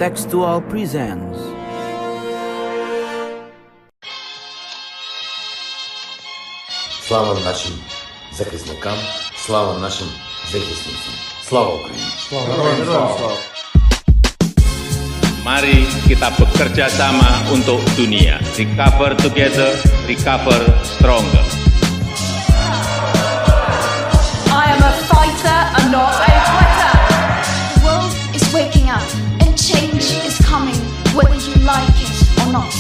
Contextual presents. Слава нашим захисникам, слава нашим захисницям. Слава Україні! Mari kita bekerja sama untuk dunia. Recover together, recover stronger. I am a fighter and not a quitter. The world is waking up and change is coming, whether you like it or not.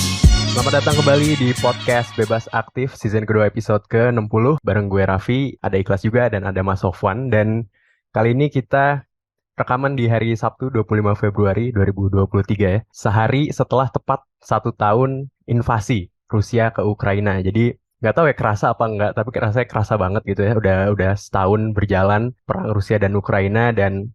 Selamat datang kembali di podcast Bebas Aktif season kedua episode ke-60 bareng gue Raffi, ada Ikhlas juga dan ada Mas Sofwan. Dan kali ini kita rekaman di hari Sabtu 25 Februari 2023 ya. Sehari setelah tepat 1 tahun invasi Rusia ke Ukraina. Jadi nggak tahu ya kerasa apa enggak, tapi rasanya kerasa banget gitu ya. Udah setahun berjalan perang Rusia dan Ukraina, dan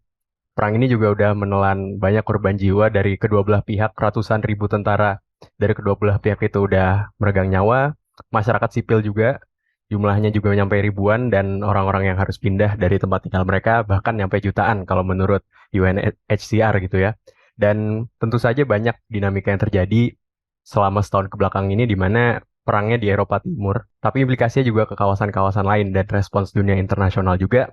perang ini juga udah menelan banyak korban jiwa dari kedua belah pihak. Ratusan ribu tentara dari kedua belah pihak itu udah meregang nyawa. Masyarakat sipil juga jumlahnya juga nyampe ribuan, dan orang-orang yang harus pindah dari tempat tinggal mereka bahkan nyampe jutaan kalau menurut UNHCR gitu ya. Dan tentu saja banyak dinamika yang terjadi selama setahun kebelakang ini, di mana perangnya di Eropa Timur, tapi implikasinya juga ke kawasan-kawasan lain, dan respons dunia internasional juga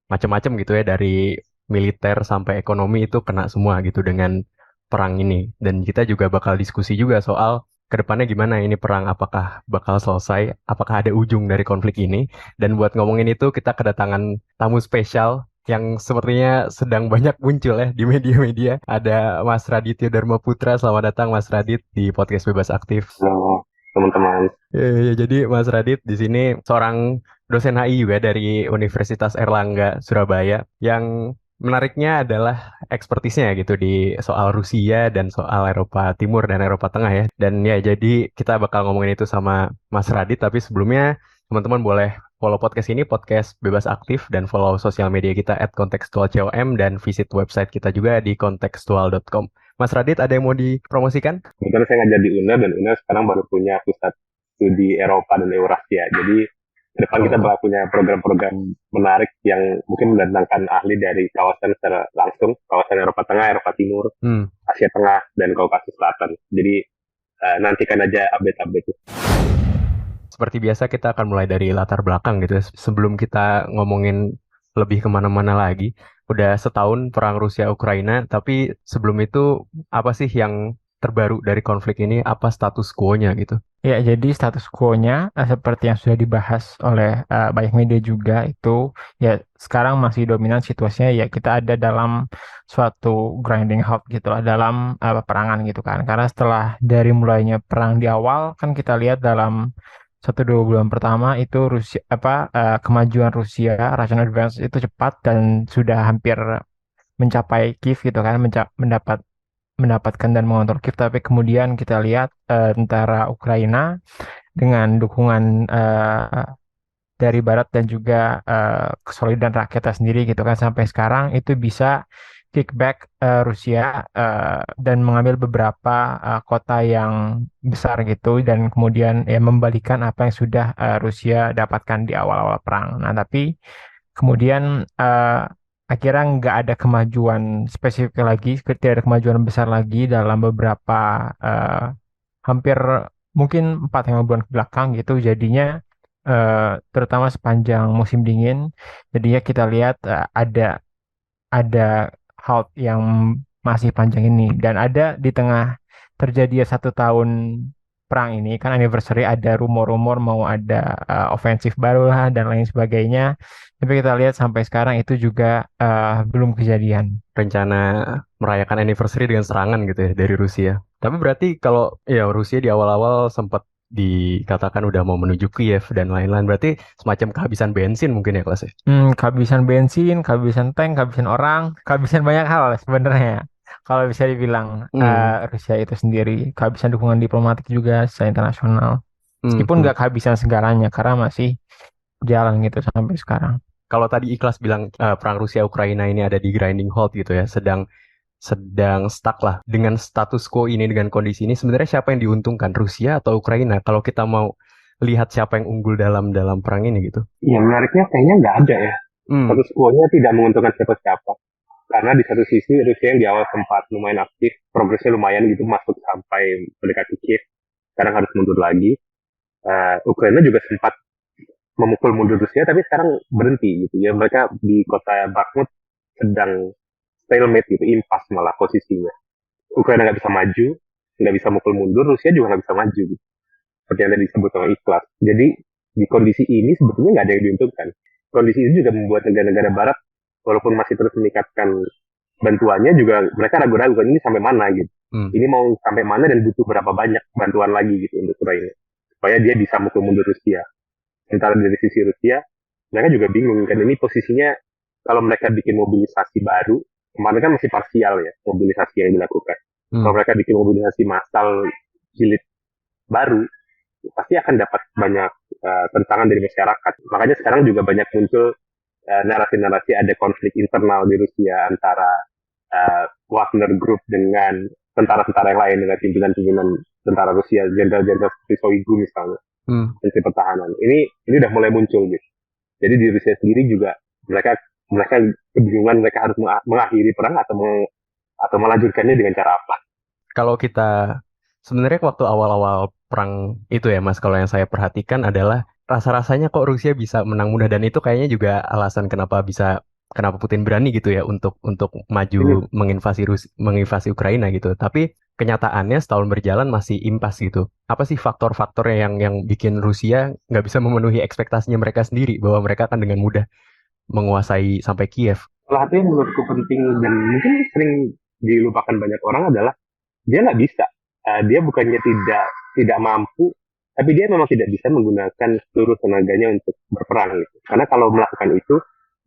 macam-macam gitu ya, dari militer sampai ekonomi itu kena semua gitu dengan perang ini. Dan kita juga bakal diskusi juga soal kedepannya gimana ini perang, apakah bakal selesai, apakah ada ujung dari konflik ini. Dan buat ngomongin itu kita kedatangan tamu spesial yang sepertinya sedang banyak muncul ya di media-media. Ada Mas Radityo Dharma Putra. Selamat datang Mas Radit di podcast Bebas Aktif. Halo teman-teman. Ya, jadi Mas Radit di sini seorang dosen HI juga dari Universitas Airlangga Surabaya, yang menariknya adalah ekspertisnya gitu di soal Rusia dan soal Eropa Timur dan Eropa Tengah ya. Dan ya, jadi kita bakal ngomongin itu sama Mas Radit, tapi sebelumnya teman-teman boleh follow podcast ini, podcast Bebas Aktif, dan follow sosial media kita @kontekstualcom, dan visit website kita juga di kontekstual.com. Mas Radit, ada yang mau dipromosikan? Kebetulan saya ngajar di UNER, dan UNER sekarang baru punya pusat studi Eropa dan Eurasia. Jadi ke depan kita bakal punya program-program menarik yang mungkin mendatangkan ahli dari kawasan secara langsung, kawasan Eropa Tengah, Eropa Timur, Asia Tengah, dan Kaukasus Selatan. Jadi nantikan aja update-update itu. Seperti biasa kita akan mulai dari latar belakang gitu ya, sebelum kita ngomongin lebih kemana-mana lagi. Udah setahun perang Rusia-Ukraina, tapi sebelum itu apa sih yang terbaru dari konflik ini? Apa status quo-nya gitu? Ya, jadi status quo-nya seperti yang sudah dibahas oleh banyak media juga, itu ya sekarang masih dominan situasinya ya kita ada dalam suatu grinding halt gitu lah, dalam peperangan gitu kan. Karena setelah dari mulainya perang di awal kan kita lihat dalam 1-2 bulan pertama itu Rusia kemajuan Rusia, Russian advance itu cepat dan sudah hampir mencapai Kiev gitu kan, mendapatkan dan mengontrol Kiev. Tapi kemudian kita lihat tentara Ukraina dengan dukungan dari Barat dan juga kesolidan rakyatnya sendiri gitu kan, sampai sekarang itu bisa kickback Rusia dan mengambil beberapa kota yang besar gitu, dan kemudian ya membalikan apa yang sudah Rusia dapatkan di awal-awal perang. Nah, tapi kemudian akhirnya nggak ada kemajuan spesifik lagi, tidak ada kemajuan besar lagi dalam beberapa hampir mungkin 4-5 bulan ke belakang gitu. Jadinya terutama sepanjang musim dingin, jadinya kita lihat ada halt yang masih panjang ini. Dan ada di tengah terjadi 1 tahun perang ini kan anniversary, ada rumor-rumor mau ada ofensif baru lah dan lain sebagainya. Tapi kita lihat sampai sekarang itu juga belum kejadian. Rencana merayakan anniversary dengan serangan gitu ya dari Rusia. Tapi berarti kalau ya Rusia di awal-awal sempat dikatakan udah mau menuju Kiev dan lain-lain, berarti semacam kehabisan bensin mungkin ya kelasnya? Kehabisan bensin, kehabisan tank, kehabisan orang, kehabisan banyak hal sebenarnya. Kalau bisa dibilang Rusia itu sendiri kehabisan dukungan diplomatik juga secara internasional. Meskipun nggak kehabisan segalanya, karena masih jalan gitu sampai sekarang. Kalau tadi Ikhlas bilang perang Rusia-Ukraina ini ada di grinding halt gitu ya, sedang stuck lah. Dengan status quo ini, dengan kondisi ini, sebenarnya siapa yang diuntungkan, Rusia atau Ukraina? Kalau kita mau lihat siapa yang unggul dalam perang ini gitu. Iya, menariknya kayaknya nggak ada ya. Status quo-nya tidak menguntungkan siapa-siapa. karena di satu sisi Rusia yang di awal sempat lumayan aktif, progresnya lumayan gitu masuk sampai mendekati Kiev, sekarang harus mundur lagi. Ukraina juga sempat memukul mundur Rusia, tapi sekarang berhenti gitu ya. Mereka di kota Bakhmut sedang stalemate gitu, impas malah posisinya. Ukraina nggak bisa maju, nggak bisa mukul mundur, Rusia juga nggak bisa maju gitu. Seperti yang tadi disebut sama Ikhlas. Jadi di kondisi ini sebetulnya nggak ada yang diuntungkan. Kondisi ini juga membuat negara-negara Barat, walaupun masih terus meningkatkan bantuannya, juga mereka ragu-ragu kan ini sampai mana gitu. Ini mau sampai mana dan butuh berapa banyak bantuan lagi gitu untuk Ukraina supaya dia bisa mukul mundur Rusia. Sementara dari sisi Rusia, mereka juga bingung kan ini posisinya kalau mereka bikin mobilisasi baru, kemarin kan masih parsial ya mobilisasi yang dilakukan. Kalau mereka bikin mobilisasi massal jilid baru, pasti akan dapat banyak tentangan dari masyarakat. Makanya sekarang juga banyak muncul narasi-narasi ada konflik internal di Rusia antara Wagner Group dengan tentara-tentara yang lain, dengan pimpinan-pimpinan tentara Rusia, jenderal-jenderal seperti Shoigu misalnya, Menteri Pertahanan. Ini udah mulai muncul gitu. Jadi di Rusia sendiri juga mereka kebingungan mereka harus mengakhiri perang atau melanjutkannya dengan cara apa. Kalau kita sebenarnya waktu awal-awal perang itu ya Mas, kalau yang saya perhatikan adalah rasa-rasanya kok Rusia bisa menang mudah, dan itu kayaknya juga alasan kenapa Putin berani gitu ya untuk maju menginvasi Ukraina gitu. Tapi kenyataannya setahun berjalan masih impas gitu. Apa sih faktor-faktornya yang bikin Rusia nggak bisa memenuhi ekspektasinya mereka sendiri bahwa mereka akan dengan mudah menguasai sampai Kiev? Salah satu yang menurutku penting dan mungkin sering dilupakan banyak orang adalah dia nggak bisa. Dia bukannya tidak mampu, tapi dia memang tidak bisa menggunakan seluruh tenaganya untuk berperang gitu. Karena kalau melakukan itu,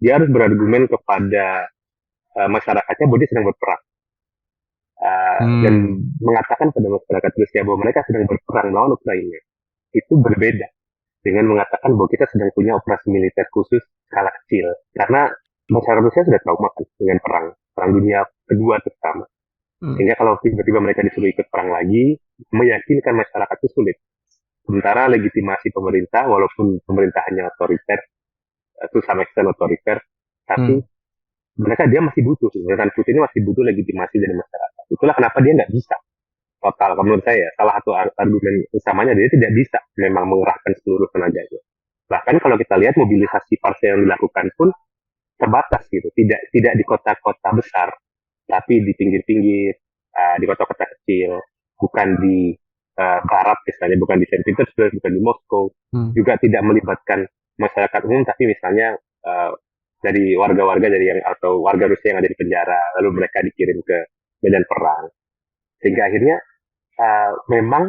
dia harus berargumen kepada masyarakatnya bahwa dia sedang berperang. Dan mengatakan pada masyarakat Rusia bahwa mereka sedang berperang melawan Ukraina. Itu berbeda dengan mengatakan bahwa kita sedang punya operasi militer khusus skala kecil. Karena masyarakat Rusia sudah trauma kan dengan perang dunia kedua terutama. Sehingga kalau tiba-tiba mereka disuruh ikut perang lagi, meyakinkan masyarakat itu sulit. Sementara legitimasi pemerintah, walaupun pemerintahnya otoriter, itu sama extent otoriter, tapi dia masih butuh. Pemerintahan Putin ini masih butuh legitimasi dari masyarakat. Itulah kenapa dia nggak bisa total. Menurut saya, salah satu argumen utamanya dia tidak bisa memang mengerahkan seluruh tenaganya. Bahkan kalau kita lihat mobilisasi parsial yang dilakukan pun terbatas gitu, tidak di kota-kota besar, tapi di pinggir-pinggir, di kota-kota kecil, bukan di barat misalnya, bukan di Saint Petersburg, bukan di Moskow, juga tidak melibatkan masyarakat umum, tapi misalnya dari warga-warga atau warga Rusia yang ada di penjara, lalu mereka dikirim ke medan perang. Sehingga akhirnya memang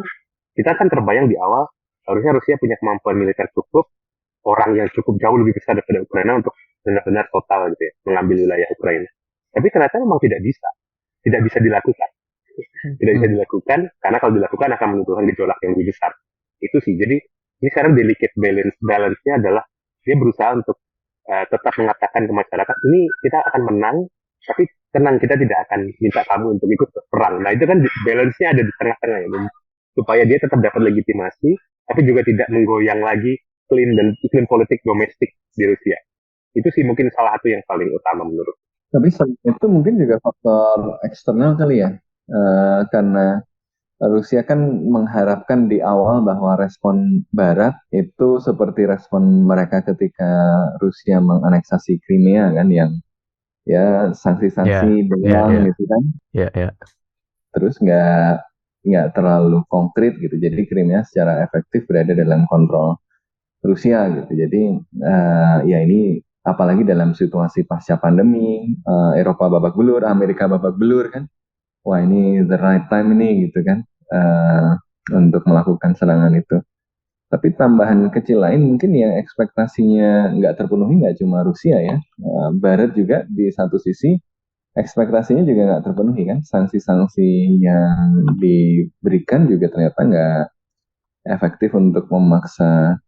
kita kan terbayang di awal harusnya Rusia punya kemampuan militer cukup, orang yang cukup jauh lebih besar daripada Ukraina untuk benar-benar total gitu ya, mengambil wilayah Ukraina. Tapi ternyata memang tidak bisa dilakukan. Tidak bisa dilakukan karena kalau dilakukan akan menimbulkan gejolak yang lebih besar. Itu sih. Jadi ini sekarang delicate balance-nya adalah dia berusaha untuk tetap mengatakan ke masyarakat ini kita akan menang, tapi tenang, kita tidak akan minta kamu untuk ikut perang. Nah itu kan balance-nya ada di tengah-tengah ya, supaya dia tetap dapat legitimasi, tapi juga tidak menggoyang lagi iklim politik domestik di Rusia. Itu sih mungkin salah satu yang paling utama menurut. Tapi itu mungkin juga faktor eksternal kali ya, karena Rusia kan mengharapkan di awal bahwa respon Barat itu seperti respon mereka ketika Rusia menganeksasi Crimea kan, yang ya sanksi-sanksi berulang gitu kan. Terus nggak terlalu konkret gitu. Jadi Crimea secara efektif berada dalam kontrol Rusia gitu. Jadi ya ini apalagi dalam situasi pasca pandemi, Eropa babak belur, Amerika babak belur kan. Wah ini the right time ini gitu kan, untuk melakukan serangan itu. Tapi tambahan kecil lain mungkin yang ekspektasinya nggak terpenuhi nggak cuma Rusia ya, Barat juga di satu sisi ekspektasinya juga nggak terpenuhi kan. Sanksi-sanksi yang diberikan juga ternyata nggak efektif untuk memaksa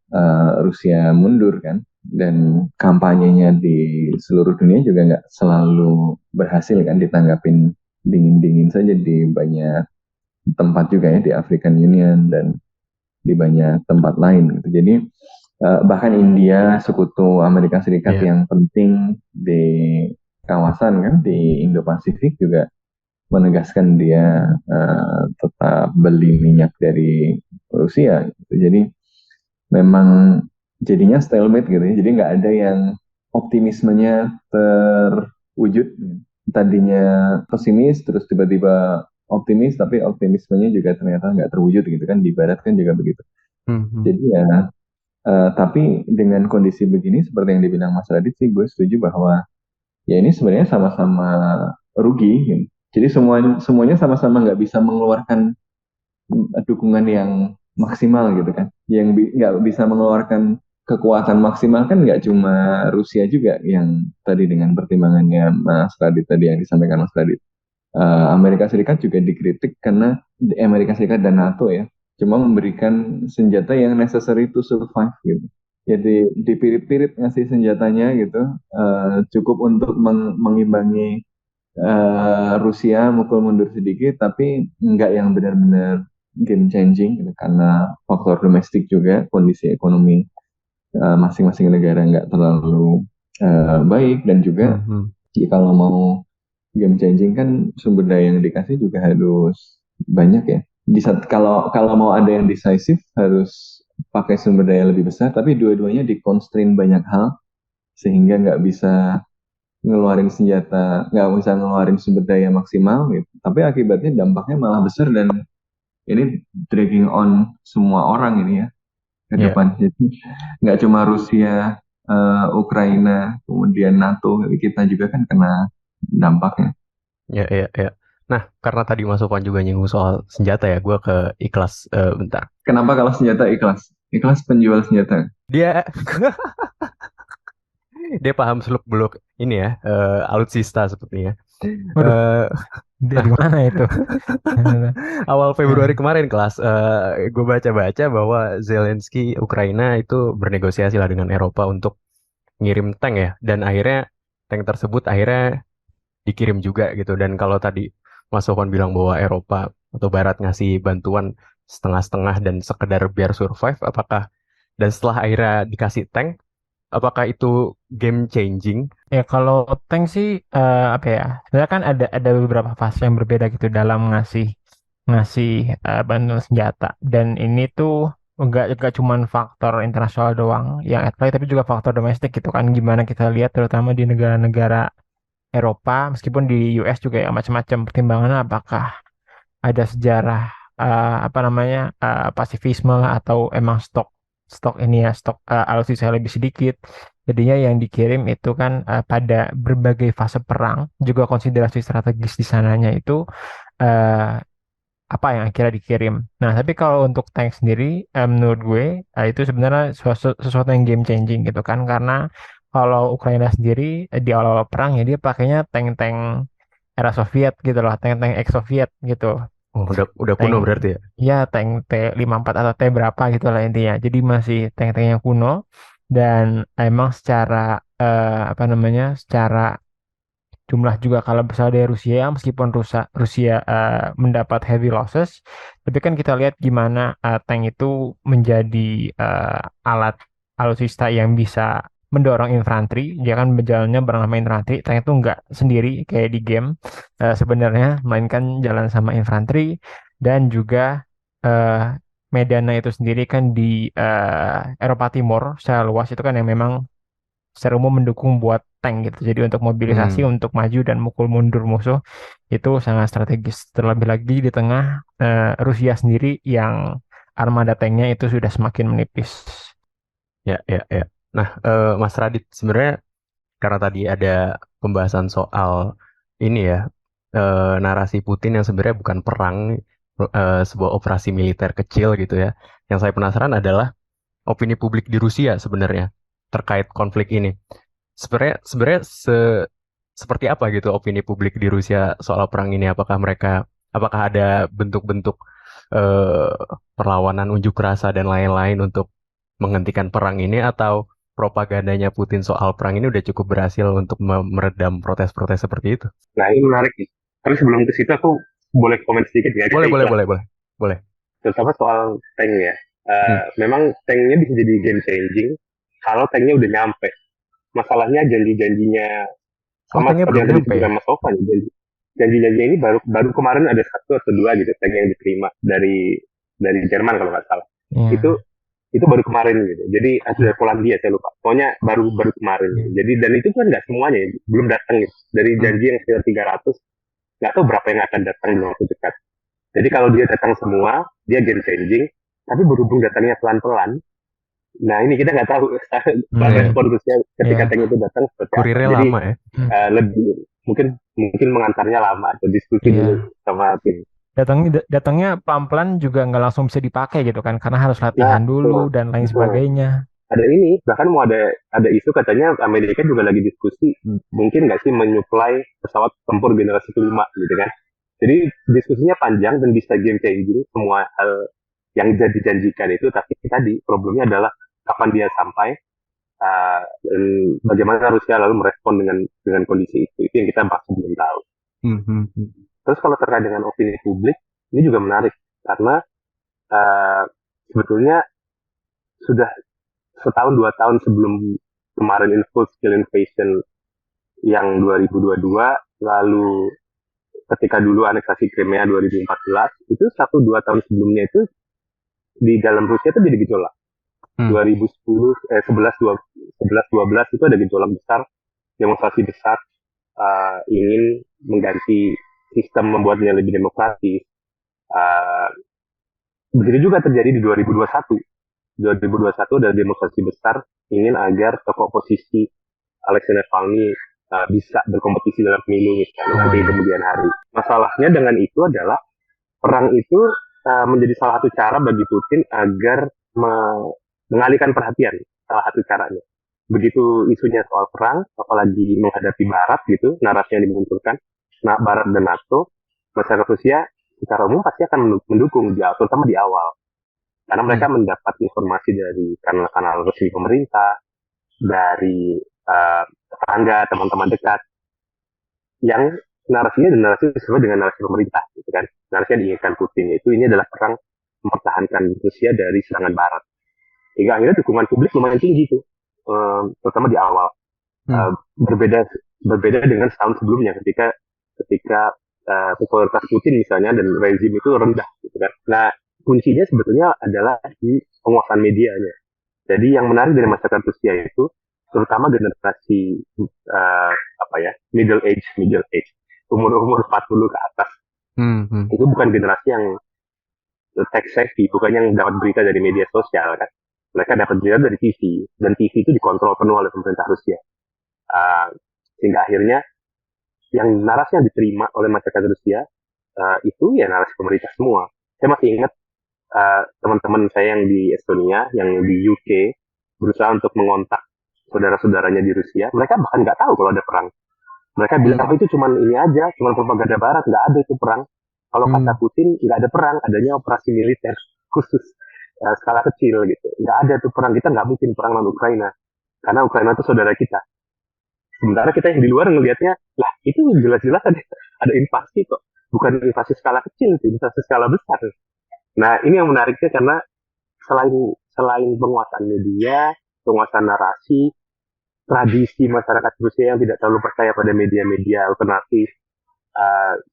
Rusia mundur kan. Dan kampanyenya di seluruh dunia juga nggak selalu berhasil kan, ditanggapin dingin-dingin saja di banyak tempat juga ya, di African Union dan di banyak tempat lain gitu. Jadi bahkan India, sekutu Amerika Serikat yang penting di kawasan kan di Indo-Pasifik juga menegaskan dia tetap beli minyak dari Rusia gitu. Jadi memang jadinya stalemate gitu ya. Jadi nggak ada yang optimismenya terwujud. Tadinya pesimis terus tiba-tiba optimis, tapi optimismenya juga ternyata nggak terwujud gitu kan. Di Barat kan juga begitu. Jadi ya, tapi dengan kondisi begini seperti yang dibilang Mas Radit sih, gue setuju bahwa ya ini sebenarnya sama-sama rugi gitu. Jadi semuanya sama-sama nggak bisa mengeluarkan dukungan yang maksimal gitu kan. Yang nggak bisa mengeluarkan kekuatan maksimal kan nggak cuma Rusia juga yang tadi dengan pertimbangannya Mas Radit tadi yang disampaikan Mas Radit. Amerika Serikat juga dikritik karena Amerika Serikat dan NATO ya cuma memberikan senjata yang necessary to survive gitu. Jadi dipirit-pirit ngasih senjatanya gitu, cukup untuk mengimbangi Rusia mukul mundur sedikit, tapi nggak yang benar-benar game changing gitu, karena faktor domestik juga kondisi ekonomi masing-masing negara nggak terlalu baik dan juga kalau mau game changing kan sumber daya yang dikasih juga harus banyak ya. Kalau mau ada yang decisive harus pakai sumber daya lebih besar, tapi dua-duanya di-constrain banyak hal sehingga nggak bisa ngeluarin senjata, nggak bisa ngeluarin sumber daya maksimal gitu. Tapi akibatnya dampaknya malah besar dan ini dragging on semua orang ini ya ke depan. Jadi nggak cuma Rusia, Ukraina, kemudian NATO, kita juga kan kena dampaknya. Ya, ya, ya. Nah, karena tadi Mas Sofwan juga nyinggung soal senjata ya, gue ke Ikhlas bentar. Kenapa kalau senjata Ikhlas? Ikhlas penjual senjata. Dia dia paham seluk-beluk ini ya, alutsista sepertinya. Waduh, dari mana itu? Awal Februari kemarin kelas, gue baca-baca bahwa Zelensky Ukraina itu bernegosiasi lah dengan Eropa untuk ngirim tank ya, dan akhirnya tank tersebut akhirnya dikirim juga gitu. Dan kalau tadi Mas Sofwan bilang bahwa Eropa atau Barat ngasih bantuan setengah-setengah dan sekedar biar survive, apakah dan setelah akhirnya dikasih tank, apakah itu game changing? Ya kalau tank sih apa ya? Sebenarnya kan ada beberapa fase yang berbeda gitu dalam ngasih ngasih bantuan senjata, dan ini tuh enggak cuman faktor internasional doang yang at play, tapi juga faktor domestik gitu kan, gimana kita lihat terutama di negara-negara Eropa, meskipun di US juga ya macam-macam pertimbangannya, apakah ada sejarah apa namanya pasifisme lah, atau emang stok stok ini ya stok alutsista lebih sedikit, jadinya yang dikirim itu kan pada berbagai fase perang, juga konsiderasi strategis di sananya itu eh, apa yang akhirnya dikirim. Nah, tapi kalau untuk tank sendiri, menurut gue itu sebenarnya sesuatu yang game changing gitu kan, karena kalau Ukraina sendiri di awal-awal perang ya dia pakainya tank-tank era Soviet gitu loh, tank-tank ex-Soviet gitu. Oh, udah kuno Tank, berarti ya. ya tank T54 atau T berapa gitu lah intinya. Jadi masih tank-tank yang kuno, dan emang secara apa namanya, secara jumlah juga kalau misalnya dari Rusia ya, meskipun Rusia mendapat heavy losses, tapi kan kita lihat gimana tank itu menjadi alat alutsista yang bisa mendorong infanteri. Dia kan berjalannya bareng sama infanteri, tank itu nggak sendiri kayak di game sebenarnya, melainkan jalan sama infanteri. Dan juga eh, medannya itu sendiri kan di Eropa Timur secara luas itu kan yang memang secara umum mendukung buat tank gitu. Jadi untuk mobilisasi, untuk maju dan mukul mundur musuh itu sangat strategis. Terlebih lagi di tengah Rusia sendiri yang armada tanknya itu sudah semakin menipis. Ya, ya, ya. Nah, Mas Radit, sebenarnya karena tadi ada pembahasan soal ini ya, narasi Putin yang sebenarnya bukan perang, sebuah operasi militer kecil gitu ya. Yang saya penasaran adalah opini publik di Rusia sebenarnya terkait konflik ini. Sebenarnya seperti apa gitu opini publik di Rusia soal perang ini? Apakah ada bentuk-bentuk eh, perlawanan, unjuk rasa dan lain-lain untuk menghentikan perang ini, atau propagandanya Putin soal perang ini udah cukup berhasil untuk meredam protes-protes seperti itu? Nah, ini menarik nih. Tapi sebelum ke situ aku boleh komen sedikit nggak? Boleh. Terutama soal tank ya. Memang tanknya bisa jadi game changing kalau tanknya udah nyampe. Masalahnya janji-janjinya sama Tanknya seperti belum yang tadi nyampe ya? disebutkan Mas Sofan, janji-janji ini baru kemarin ada 1 atau 2 gitu tank yang diterima dari Jerman kalau nggak salah. Iya. Itu baru kemarin gitu. Jadi dari Polandia saya lupa. Pokoknya baru kemarin. Gitu. Jadi dan itu kan nggak semuanya belum datang gitu. Dari janji yang sekitar 300 nggak tahu berapa yang akan datang dalam waktu dekat. Jadi kalau dia datang semua, dia game changing. Tapi berhubung datangnya pelan-pelan, nah ini kita nggak tahu respon Rusia ketika tank itu datang seperti apa. Kurirnya Jadi lama ya. lebih mungkin mengantarnya lama atau diskusi dulu sama tim. Datangnya pelan-pelan juga nggak langsung bisa dipakai gitu kan, karena harus latihan dulu dan lain sebagainya. Ada ini, bahkan mau ada isu katanya Amerika juga lagi diskusi mungkin nggak sih menyuplai pesawat tempur generasi kelima gitu kan. Jadi diskusinya panjang dan bisa game changing semua hal yang dijanjikan itu, tapi tadi problemnya adalah kapan dia sampai dan bagaimana Rusia lalu merespon dengan kondisi itu yang kita masih belum tahu. Terus kalau terkait dengan opini publik, ini juga menarik karena sebetulnya sudah 1-2 tahun sebelum kemarin full scale invasion yang 2022, lalu ketika dulu aneksasi Crimea 2014, itu 1-2 tahun sebelumnya itu di dalam Rusia itu jadi gejolak. 2011-12 itu ada gejolak besar, demonstrasi besar, ingin mengganti sistem, membuatnya lebih demokratis. Begitu juga terjadi di 2021. 2021 ada demonstrasi besar ingin agar tokoh oposisi Alexei Navalny bisa berkompetisi dalam pemilu misalnya di kemudian hari. Masalahnya dengan itu adalah perang itu menjadi salah satu cara bagi Putin agar mengalihkan perhatian, salah satu caranya. Begitu isunya soal perang, apalagi menghadapi Barat gitu, narasi yang dimunculkan, Barat dan NATO, masyarakat Rusia secara umum pasti akan mendukung dia, terutama di awal. Karena mereka mendapat informasi dari kanal-kanal resmi pemerintah, dari tetangga, teman-teman dekat, yang narasinya dan narasi sesuai dengan narasi pemerintah, gitu kan. Narasi yang diinginkan Putin itu ini adalah perang mempertahankan Rusia dari serangan Barat. Hingga akhirnya dukungan publik lumayan tinggi tuh, terutama di awal. Berbeda dengan setahun sebelumnya ketika popularitas Putin misalnya dan rezim itu rendah, gitu kan. Nah, kuncinya sebetulnya adalah di penguasaan medianya. Jadi yang menarik dari masyarakat Rusia itu, terutama generasi middle age, umur 40 ke atas, itu bukan generasi yang tech savvy, bukan yang dapat berita dari media sosial kan. Mereka dapat berita dari TV, dan TV itu dikontrol penuh oleh pemerintah Rusia. Sehingga akhirnya yang narasi yang diterima oleh masyarakat Rusia itu ya narasi pemerintah semua. Saya masih ingat teman-teman saya yang di Estonia, yang di UK, berusaha untuk mengontak saudara-saudaranya di Rusia. Mereka bahkan nggak tahu kalau ada perang. Mereka bilang itu cuma ini aja, cuma propaganda Barat, nggak ada itu perang. Kalau kata Putin, nggak ada perang, adanya operasi militer khusus skala kecil gitu. Nggak ada tuh perang, kita nggak mungkin perang lawan Ukraina, karena Ukraina itu saudara kita. Sementara kita yang di luar ngelihatnya, lah itu jelas-jelas ada invasi kok, bukan invasi skala kecil, itu invasi skala besar. Nah, ini yang menariknya karena selain penguasaan media, penguasaan narasi, tradisi masyarakat Rusia yang tidak terlalu percaya pada media-media alternatif,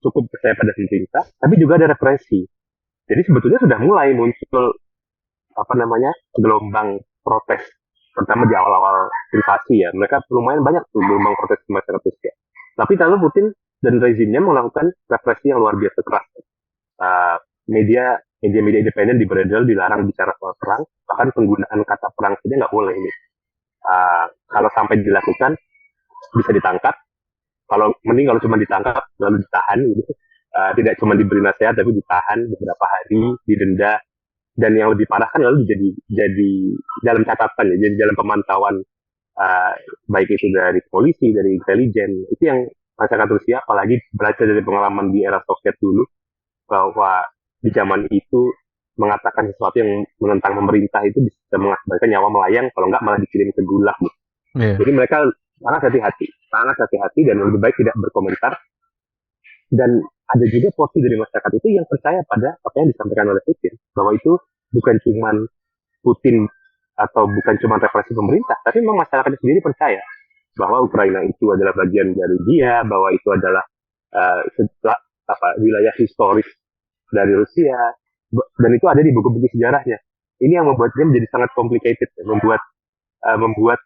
cukup percaya pada pemerintah, tapi juga ada represi. Jadi sebetulnya sudah mulai muncul gelombang protes, terutama di awal-awal invasi ya. Mereka lumayan banyak tuh gelombang protes di masyarakat Rusia. Tapi lalu Putin dan rezimnya melakukan represi yang luar biasa keras. Media independen di Brazil dilarang bicara soal perang, bahkan penggunaan kata perang saja nggak boleh ini. Kalau sampai dilakukan bisa ditangkap. Kalau cuma ditangkap lalu ditahan gitu. Tidak cuma diberi nasihat tapi ditahan beberapa hari, didenda, dan yang lebih parah kan lalu jadi dalam catatan ya, jadi dalam pemantauan baik itu dari polisi, dari intelijen. Itu yang masyarakat Rusia apalagi belajar dari pengalaman di era Soviet dulu, bahwa di zaman itu mengatakan sesuatu yang menentang pemerintah itu bisa mengakibatkan nyawa melayang, kalau nggak malah dikirim ke gulag. Jadi mereka sangat hati-hati dan lebih baik tidak berkomentar. Dan ada juga porsi dari masyarakat itu yang percaya pada apa yang disampaikan oleh Putin, bahwa itu bukan cuma Putin atau bukan cuma represi pemerintah, tapi memang masyarakatnya sendiri percaya bahwa Ukraina itu adalah bagian dari dia, bahwa itu adalah wilayah historis dari Rusia, dan itu ada di buku-buku sejarahnya. Ini yang membuat dia menjadi sangat complicated, membuat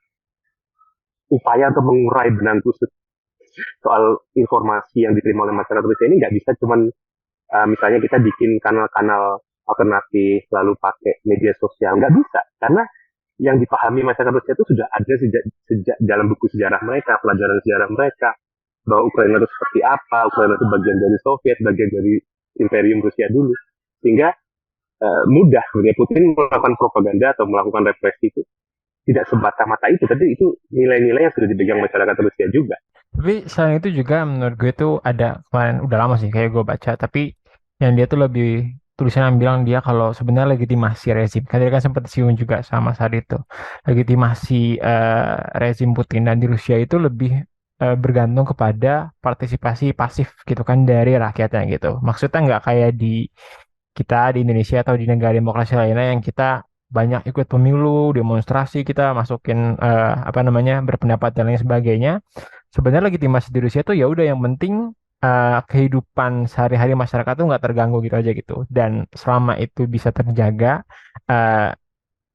upaya untuk mengurai benang kusut soal informasi yang diterima oleh masyarakat Rusia ini nggak bisa cuman misalnya kita bikin kanal-kanal alternatif lalu pakai media sosial, nggak bisa, karena yang dipahami masyarakat Rusia itu sudah ada sejak dalam buku sejarah mereka, pelajaran sejarah mereka, bahwa Ukraina itu seperti apa, Ukraina itu bagian dari Soviet, bagian dari Imperium Rusia dulu, sehingga mudah sebenarnya Putin melakukan propaganda atau melakukan represi itu tidak semata-mata itu, tapi itu nilai-nilai yang sudah dipegang masyarakat Rusia juga. Tapi selain itu juga menurut gue tuh ada kemarin udah lama sih kayak gue baca, tapi yang dia tuh lebih tulisan yang bilang dia kalau sebenarnya legitimasi rezim, kan dia kan sempat disinggung juga sama saat itu, legitimasi rezim Putin dan di Rusia itu lebih bergantung kepada partisipasi pasif gitu kan dari rakyatnya gitu. Maksudnya nggak kayak di kita di Indonesia atau di negara demokrasi lainnya yang kita banyak ikut pemilu, demonstrasi, kita masukin berpendapat dan lain sebagainya. Sebenarnya legitimasi di Rusia tuh ya udah yang penting kehidupan sehari-hari masyarakat tuh nggak terganggu gitu aja gitu. Dan selama itu bisa terjaga, eh,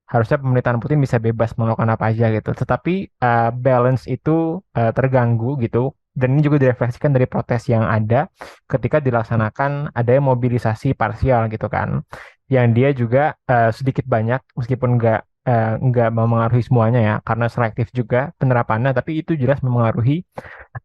harusnya pemerintahan Putin bisa bebas melakukan apa aja gitu. Tetapi balance itu terganggu gitu. Dan ini juga direfleksikan dari protes yang ada ketika dilaksanakan adanya mobilisasi parsial gitu kan. Yang dia juga sedikit banyak meskipun nggak memengaruhi semuanya ya karena selektif juga penerapannya, tapi itu jelas memengaruhi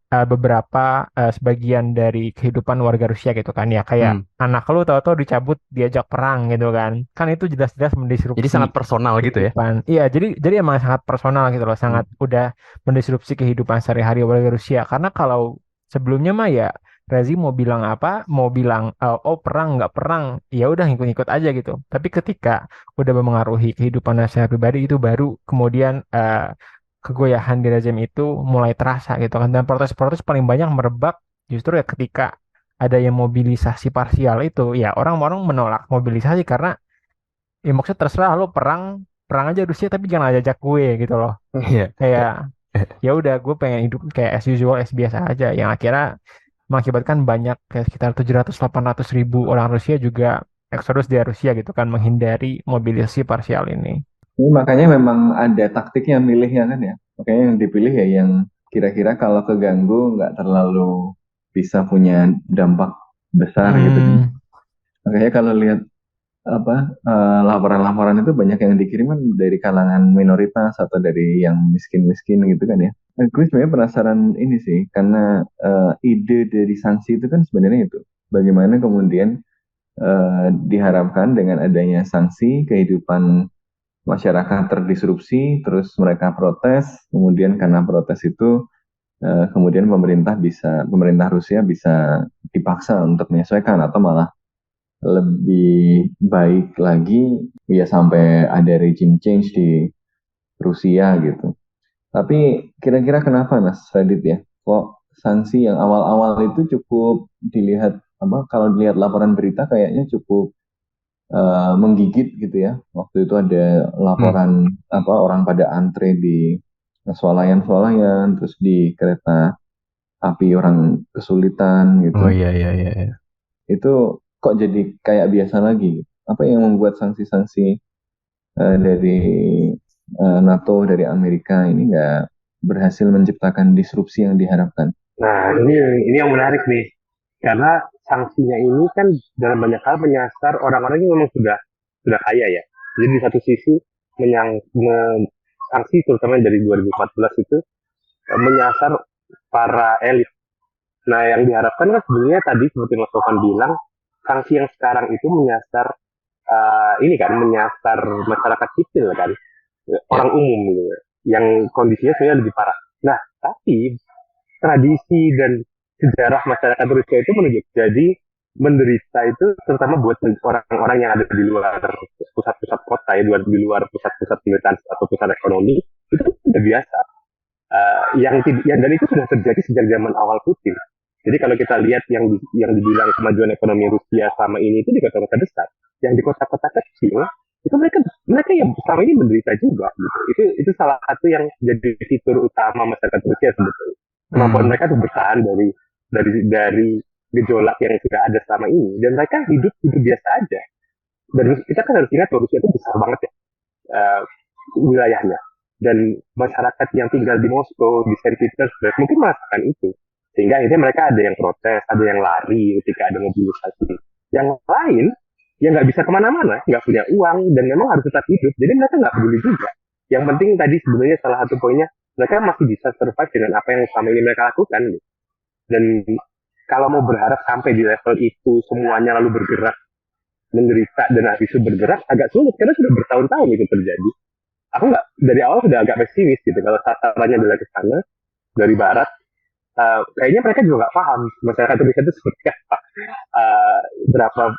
beberapa sebagian dari kehidupan warga Rusia gitu kan ya, kayak anak lu tahu-tahu dicabut diajak perang gitu kan itu jelas-jelas mendisrupsi. Jadi sangat personal gitu ya. Iya, jadi emang sangat personal gitu loh, sangat udah mendisrupsi kehidupan sehari-hari warga Rusia. Karena kalau sebelumnya mah ya rezim mau bilang apa, mau bilang oh perang nggak perang, ya udah ngikut-ngikut aja gitu. Tapi ketika udah memengaruhi kehidupan saya pribadi itu baru kemudian kegoyahan di rezim itu mulai terasa gitu kan. Dan protes-protes paling banyak merebak justru ya ketika ada yang mobilisasi parsial itu, ya orang-orang menolak mobilisasi karena ya maksudnya terserah lo perang aja Rusia tapi jangan ajak gue gitu loh. Iya. Kayak ya udah gue pengen hidup kayak as usual, as biasa aja, yang akhirnya mengakibatkan banyak kayak sekitar 700-800 ribu orang Rusia juga eksodus dari Rusia gitu kan, menghindari mobilisasi parsial ini. Ini makanya memang ada taktiknya milihnya kan ya. Makanya yang dipilih ya yang kira-kira kalau keganggu nggak terlalu bisa punya dampak besar gitu. Makanya kalau lihat laporan-laporan itu banyak yang dikirim kan dari kalangan minoritas atau dari yang miskin-miskin gitu kan ya. Nah, gue sebenarnya penasaran ini sih, karena ide dari sanksi itu kan sebenarnya itu bagaimana kemudian diharapkan dengan adanya sanksi kehidupan masyarakat terdisrupsi, terus mereka protes, kemudian karena protes itu kemudian pemerintah Rusia bisa dipaksa untuk menyesuaikan atau malah lebih baik lagi ya sampai ada regime change di Rusia gitu. Tapi kira-kira kenapa Mas Radit ya? Kok sanksi yang awal-awal itu cukup dilihat kalau dilihat laporan berita kayaknya cukup menggigit gitu ya. Waktu itu ada laporan orang pada antre di swalayan-swalayan, terus di kereta api orang kesulitan gitu. Oh iya. Itu kok jadi kayak biasa lagi? Apa yang membuat sanksi-sanksi dari NATO, dari Amerika ini nggak berhasil menciptakan disrupsi yang diharapkan? Nah, ini yang menarik nih. Karena sanksinya ini kan dalam banyak hal menyasar orang-orang yang memang sudah kaya ya. Jadi di satu sisi sanksi terutama dari 2014 itu menyasar para elit. Nah, yang diharapkan kan sebenarnya tadi seperti Mas Sofan bilang, sanksi yang sekarang itu menyasar menyasar masyarakat sipil kan, orang umum gitu, yang kondisinya sebenarnya lebih parah. Nah, tapi tradisi dan sejarah masyarakat Rusia itu menunjuk jadi menderita itu terutama buat orang-orang yang ada di luar pusat-pusat kota ya, di luar pusat-pusat pemerintahan atau pusat ekonomi, itu sudah biasa. Dan itu sudah terjadi sejak zaman awal Putin. Jadi kalau kita lihat yang dibilang kemajuan ekonomi Rusia selama ini itu di kota-kota besar, yang di kota-kota kecil itu mereka yang selama ini menderita juga gitu. Itu salah satu yang jadi fitur utama masyarakat Rusia sebetulnya. Kemampuan mereka tuh bertahan dari gejolak yang sudah ada selama ini, dan mereka hidup biasa aja. Dan kita kan harus ingat bahwa Rusia itu besar banget ya, wilayahnya, dan masyarakat yang tinggal di Moskow, di Saint Petersburg mungkin merasakan itu, sehingga akhirnya mereka ada yang protes, ada yang lari ketika ada mobilisasi. Yang lain yang nggak bisa kemana-mana, nggak punya uang, dan memang harus tetap hidup, jadi mereka nggak peduli juga. Yang penting tadi sebenarnya salah satu poinnya, mereka masih bisa survive dengan apa yang selama ini mereka lakukan gitu. Dan kalau mau berharap sampai di level itu semuanya lalu bergerak, menderita, dan habis itu bergerak, agak sulit karena sudah bertahun-tahun itu terjadi. Aku nggak, dari awal sudah agak pesimis gitu kalau sasarannya adalah ke sana dari barat. Kayaknya mereka juga nggak paham masyarakat Indonesia itu seperti apa.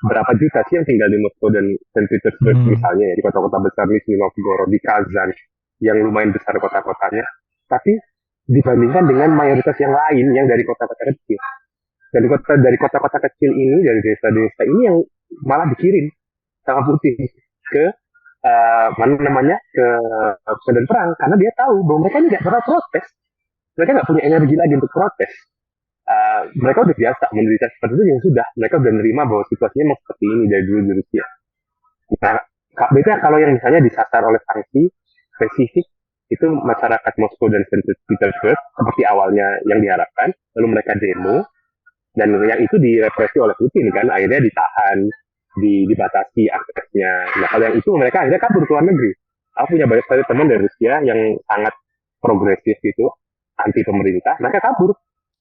Berapa juta sih yang tinggal di Moskow dan Saint Petersburg misalnya ya, di kota-kota besar, Nizhny Novgorod, di Kazan yang lumayan besar kota-kotanya, tapi dibandingkan dengan mayoritas yang lain yang dari kota-kota kecil. Dari kota-kota kecil ini, dari desa-desa ini yang malah dikirim sama Putin ke ke medan perang, karena dia tahu bahwa mereka ini nggak pernah protes, mereka nggak punya energi lagi untuk protes. Mereka udah biasa menderita seperti itu, yang sudah mereka udah menerima bahwa situasinya memang seperti ini dari dulu di Rusia. Nah, beda kalau yang misalnya disasar oleh sanksi spesifik itu masyarakat Moskow dan Saint Petersburg seperti awalnya yang diharapkan, lalu mereka demo, dan yang itu direpresi oleh Putin kan, akhirnya ditahan, dibatasi aksesnya. Nah, kalau yang itu mereka akhirnya kabur ke luar negeri. Aku punya banyak sekali teman dari Rusia yang sangat progresif gitu, anti pemerintah, mereka kabur.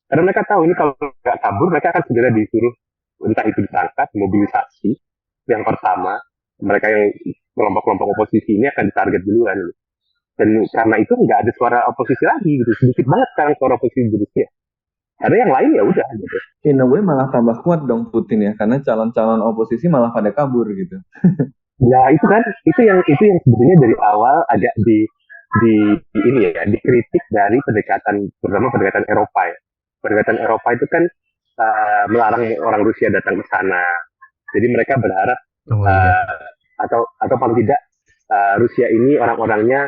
Karena mereka tahu ini kalau nggak kabur, mereka akan segera disuruh, entah itu ditangkap, mobilisasi. Yang pertama, mereka yang kelompok-kelompok oposisi ini akan ditarget duluan. Dan karena itu nggak ada suara oposisi lagi gitu, sedikit banget sekarang suara oposisi di Rusia. Karena yang lain ya udah gitu. In a way malah tambah kuat dong Putin ya, karena calon-calon oposisi malah pada kabur gitu. Ya itu kan, itu yang sebetulnya dari awal agak ini ya, dikritik dari terutama pendekatan Eropa ya. Pendekatan Eropa itu kan melarang orang Rusia datang ke sana. Jadi mereka berharap atau paling tidak Rusia ini orang-orangnya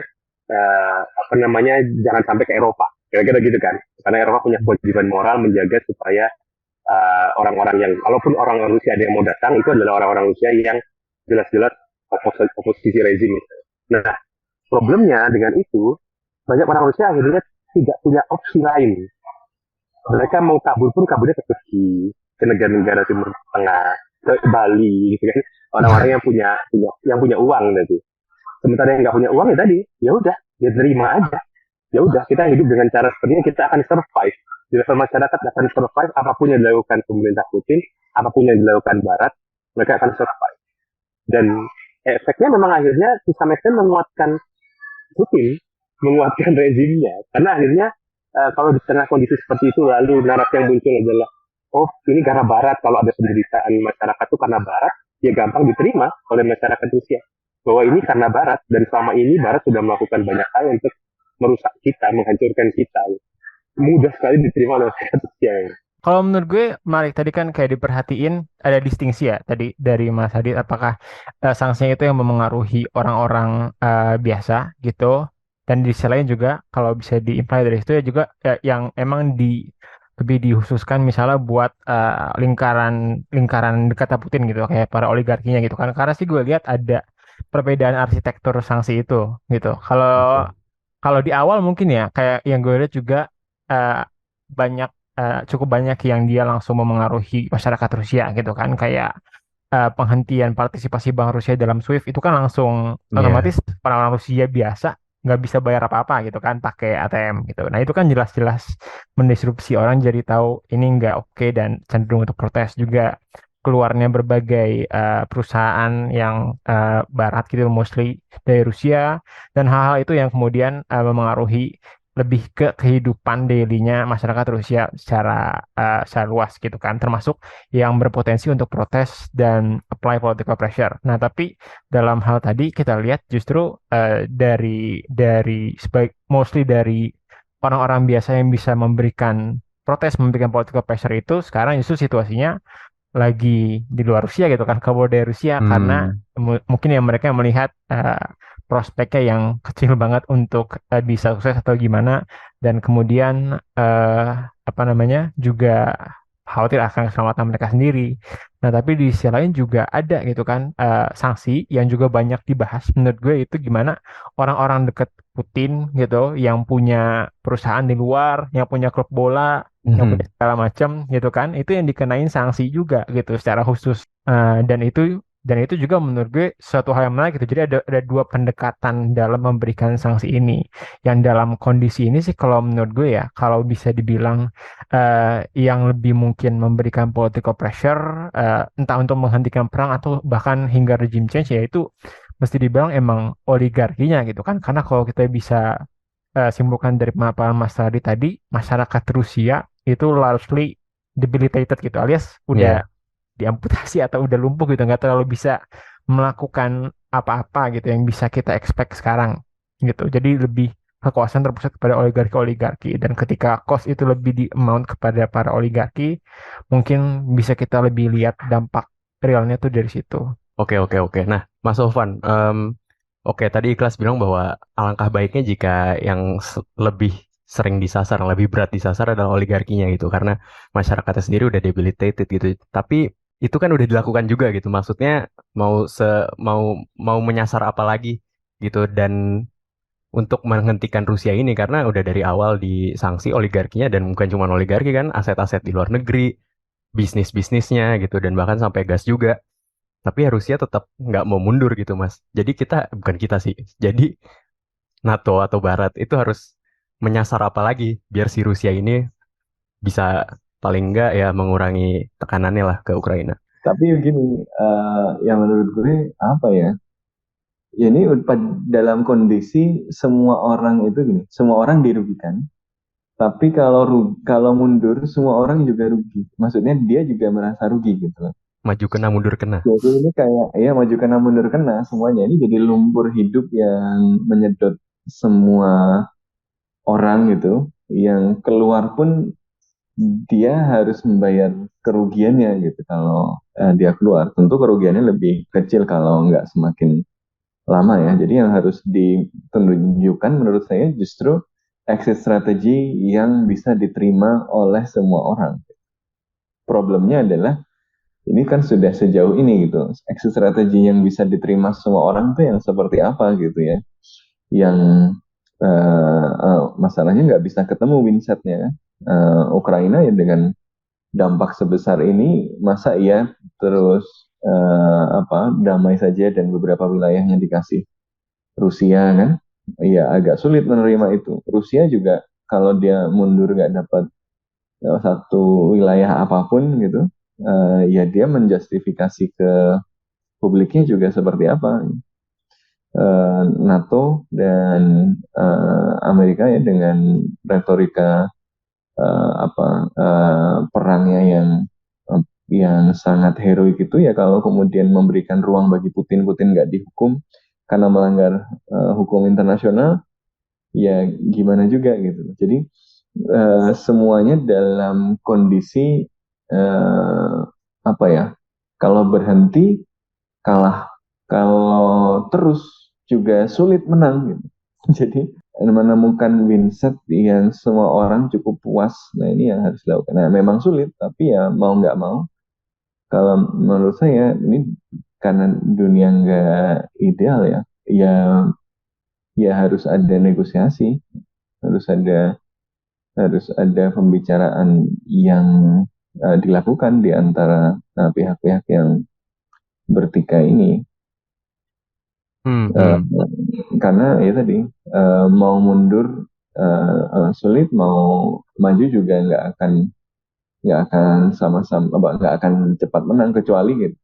jangan sampai ke Eropa. Kira-kira gitu kan. Karena Eropa punya kewajiban moral menjaga supaya orang-orang yang, walaupun orang Rusia ada yang mau datang, itu adalah orang-orang Rusia yang jelas-jelas oposisi rezim. Nah, problemnya dengan itu, banyak orang Rusia akhirnya tidak punya opsi lain. Mereka mau kabur pun kaburnya ke Turki, ke negara-negara Timur Tengah, ke Bali, gitu kan. Orang-orang yang punya uang tadi. Sementara yang nggak punya uang ya tadi, ya udah, dia terima aja. Ya udah, kita hidup dengan cara seperti ini, kita akan survive. Di level masyarakat akan survive, apapun yang dilakukan pemerintah Putin, apapun yang dilakukan Barat, mereka akan survive. Dan efeknya memang akhirnya bisa menguatkan Putin, menguatkan rezimnya. Karena akhirnya kalau di tengah kondisi seperti itu, lalu narasi yang muncul adalah, oh ini karena Barat, kalau ada penderitaan masyarakat itu karena Barat, ya gampang diterima oleh masyarakat Rusia. Bahwa ini karena Barat, dan selama ini Barat sudah melakukan banyak hal untuk merusak kita, menghancurkan kita. Mudah sekali diterima oleh masyarakat Rusia. Kalau menurut gue, Malik, tadi kan kayak diperhatiin ada distingsi ya tadi dari Mas Hadid, apakah sanksinya itu yang memengaruhi orang-orang biasa gitu, dan di sisi lain juga kalau bisa di-imply dari situ ya juga yang emang lebih dikhususkan misalnya buat lingkaran dekat Putin gitu, kayak para oligarkinya gitu kan, karena sih gue lihat ada perbedaan arsitektur sanksi itu gitu. Kalau di awal mungkin ya kayak yang gue lihat juga cukup banyak yang dia langsung memengaruhi masyarakat Rusia gitu kan, kayak penghentian partisipasi Bank Rusia dalam SWIFT itu kan langsung otomatis orang-orang Rusia biasa nggak bisa bayar apa-apa gitu kan pakai ATM gitu. Nah itu kan jelas-jelas mendisrupsi orang jadi tahu ini nggak oke, dan cenderung untuk protes juga. Keluarnya berbagai perusahaan yang barat gitu, mostly dari Rusia, dan hal-hal itu yang kemudian memengaruhi lebih ke kehidupan daily-nya masyarakat Rusia secara luas gitu kan, termasuk yang berpotensi untuk protes dan apply political pressure. Nah, tapi dalam hal tadi kita lihat justru mostly dari orang-orang biasa yang bisa memberikan protes, memberikan political pressure itu sekarang justru situasinya lagi di luar Rusia gitu kan, kabur dari Rusia karena Hmm. mungkin ya mereka melihat prospeknya yang kecil banget untuk bisa sukses atau gimana, dan kemudian apa namanya juga khawatir akan keselamatan mereka sendiri. Nah, tapi di sisi lain juga ada gitu kan sanksi yang juga banyak dibahas menurut gue, itu gimana orang-orang deket Putin gitu yang punya perusahaan di luar, yang punya klub bola, yang punya Mhm. segala macam gitu kan, itu yang dikenain sanksi juga gitu secara khusus. Dan itu juga menurut gue suatu hal yang menarik gitu. Jadi ada dua pendekatan dalam memberikan sanksi ini. Yang dalam kondisi ini sih kalau menurut gue ya, kalau bisa dibilang yang lebih mungkin memberikan political pressure, entah untuk menghentikan perang atau bahkan hingga regime change, yaitu mesti dibilang emang oligarkinya gitu kan. Karena kalau kita bisa simpulkan dari pemaparan Mas Radi tadi, masyarakat Rusia itu largely debilitated gitu, alias udah Ya. diamputasi atau udah lumpuh gitu, nggak terlalu bisa melakukan apa-apa gitu yang bisa kita expect sekarang gitu. Jadi lebih kekuasaan terpusat kepada oligarki-oligarki, dan ketika cost itu lebih di amount kepada para oligarki, mungkin bisa kita lebih lihat dampak realnya tuh dari situ. Oke, oke, oke. Nah, Mas Sofwan, oke, tadi Ikhlas bilang bahwa alangkah baiknya jika yang lebih sering disasar, lebih berat disasar adalah oligarkinya gitu, karena masyarakatnya sendiri udah debilitated gitu. Tapi itu kan udah dilakukan juga gitu. Maksudnya mau se mau mau menyasar apa lagi gitu, dan untuk menghentikan Rusia ini karena udah dari awal disanksi oligarkinya, dan bukan cuma oligarki kan, aset-aset di luar negeri, bisnis-bisnisnya gitu, dan bahkan sampai gas juga. Tapi ya Rusia tetap nggak mau mundur gitu, Mas. Jadi kita, bukan kita sih, jadi NATO atau Barat itu harus menyasar apa lagi biar si Rusia ini bisa paling nggak ya mengurangi tekanannya lah ke Ukraina. Tapi begini, yang menurut gue apa ya? Ya ini dalam kondisi semua orang itu gini, semua orang dirugikan. Tapi kalau mundur, semua orang juga rugi. Maksudnya dia juga merasa rugi gitu loh. Maju kena mundur kena. Jadi ini kayak ya maju kena mundur kena semuanya. Ini jadi lumpur hidup yang menyedot semua orang gitu. Yang keluar pun dia harus membayar kerugiannya gitu. Kalau dia keluar, tentu kerugiannya lebih kecil kalau nggak semakin lama ya. Jadi yang harus ditunjukkan menurut saya justru exit strategi yang bisa diterima oleh semua orang. Problemnya adalah ini kan sudah sejauh ini gitu. Exit strategi yang bisa diterima semua orang tuh yang seperti apa gitu ya. Yang masalahnya nggak bisa ketemu winsetnya. Ukraina ya dengan dampak sebesar ini masa iya terus damai saja dan beberapa wilayahnya dikasih Rusia kan, ya agak sulit menerima itu. Rusia juga kalau dia mundur nggak dapat satu wilayah apapun gitu, ya dia menjustifikasi ke publiknya juga seperti apa. NATO dan Amerika ya dengan retorika perangnya yang sangat heroik itu ya kalau kemudian memberikan ruang bagi Putin nggak dihukum karena melanggar hukum internasional ya gimana juga gitu. Jadi semuanya dalam kondisi eh, apa ya? Kalau berhenti kalah, kalau terus juga sulit menang gitu. Jadi menemukan win-set yang semua orang cukup puas. Nah ini yang harus dilakukan. Nah memang sulit, tapi ya mau nggak mau. Kalau menurut saya ini karena dunia nggak ideal ya, ya ya harus ada negosiasi, harus ada pembicaraan yang dilakukan di antara pihak-pihak yang bertikai ini. Hmm, Eh, hmm. karena ya tadi mau mundur sulit, mau maju juga nggak akan sama-sama nggak akan cepat menang kecuali gitu.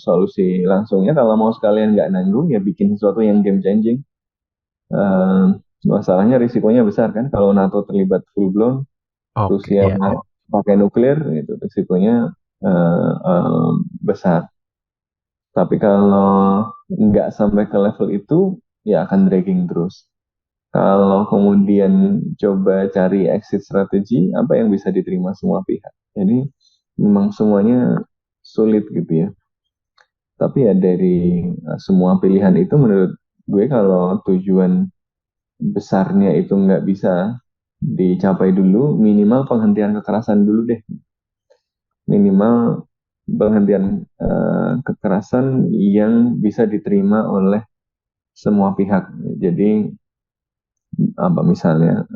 Solusi langsungnya kalau mau sekalian nggak nanggung ya bikin sesuatu yang game changing. Eh, Masalahnya risikonya besar kan kalau NATO terlibat full blown, Oke, Rusia ya. mau pakai nuklir itu risikonya besar. Tapi kalau nggak sampai ke level itu ya akan dragging terus. Kalau kemudian coba cari exit strategi, apa yang bisa diterima semua pihak. Jadi memang semuanya sulit gitu ya. Tapi ya dari semua pilihan itu menurut gue kalau tujuan besarnya itu nggak bisa dicapai dulu, minimal penghentian kekerasan dulu deh. Minimal penghentian kekerasan yang bisa diterima oleh semua pihak. Jadi apa misalnya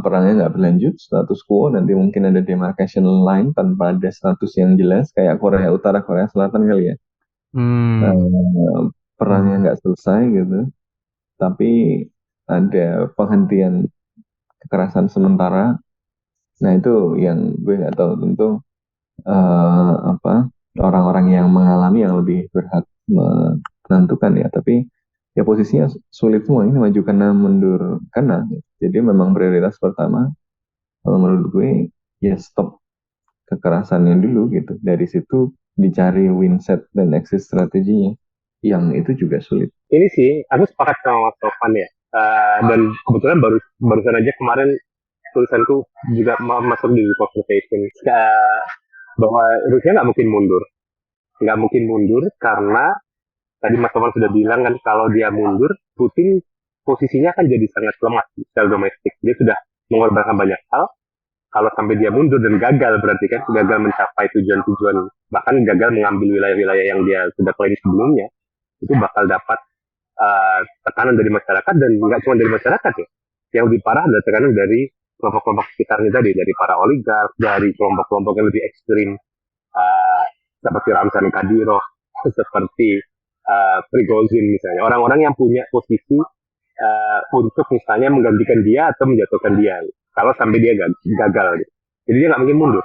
perangnya nggak berlanjut, status quo, nanti mungkin ada demarcation line tanpa ada status yang jelas kayak Korea Utara, Korea Selatan kali ya. Perangnya nggak selesai gitu, tapi ada penghentian kekerasan sementara. Nah itu yang gue nggak tahu, tentu orang-orang yang mengalami yang lebih berhak menentukan ya. Tapi ya posisinya sulit semua, ini maju kena mundur kena. Jadi memang prioritas pertama kalau menurut gue ya stop kekerasannya dulu gitu. Dari situ dicari win set dan exit strateginya, yang itu juga sulit. Ini sih aku sepakat sama Mas Tovan ya. Dan kebetulan barusan aja kemarin tulisanku juga masuk di conversation bahwa Rusia nggak mungkin mundur karena tadi Mas Tovan sudah bilang kan kalau dia mundur, Putin posisinya akan jadi sangat lemah secara domestik. Dia sudah mengorbankan banyak hal. Kalau sampai dia mundur dan gagal, berarti kan gagal mencapai tujuan-tujuan, bahkan gagal mengambil wilayah-wilayah yang dia sudah klaim sebelumnya, itu bakal dapat tekanan dari masyarakat, dan nggak cuma dari masyarakat ya. Yang lebih parah adalah tekanan dari kelompok-kelompok sekitarnya tadi, dari para oligark, dari kelompok-kelompok yang lebih ekstrim, seperti Ramzan Kadyrov, seperti Prigozhin misalnya, orang-orang yang punya posisi untuk misalnya menggantikan dia atau menjatuhkan dia kalau sampai dia gagal gitu. Jadi dia nggak mungkin mundur.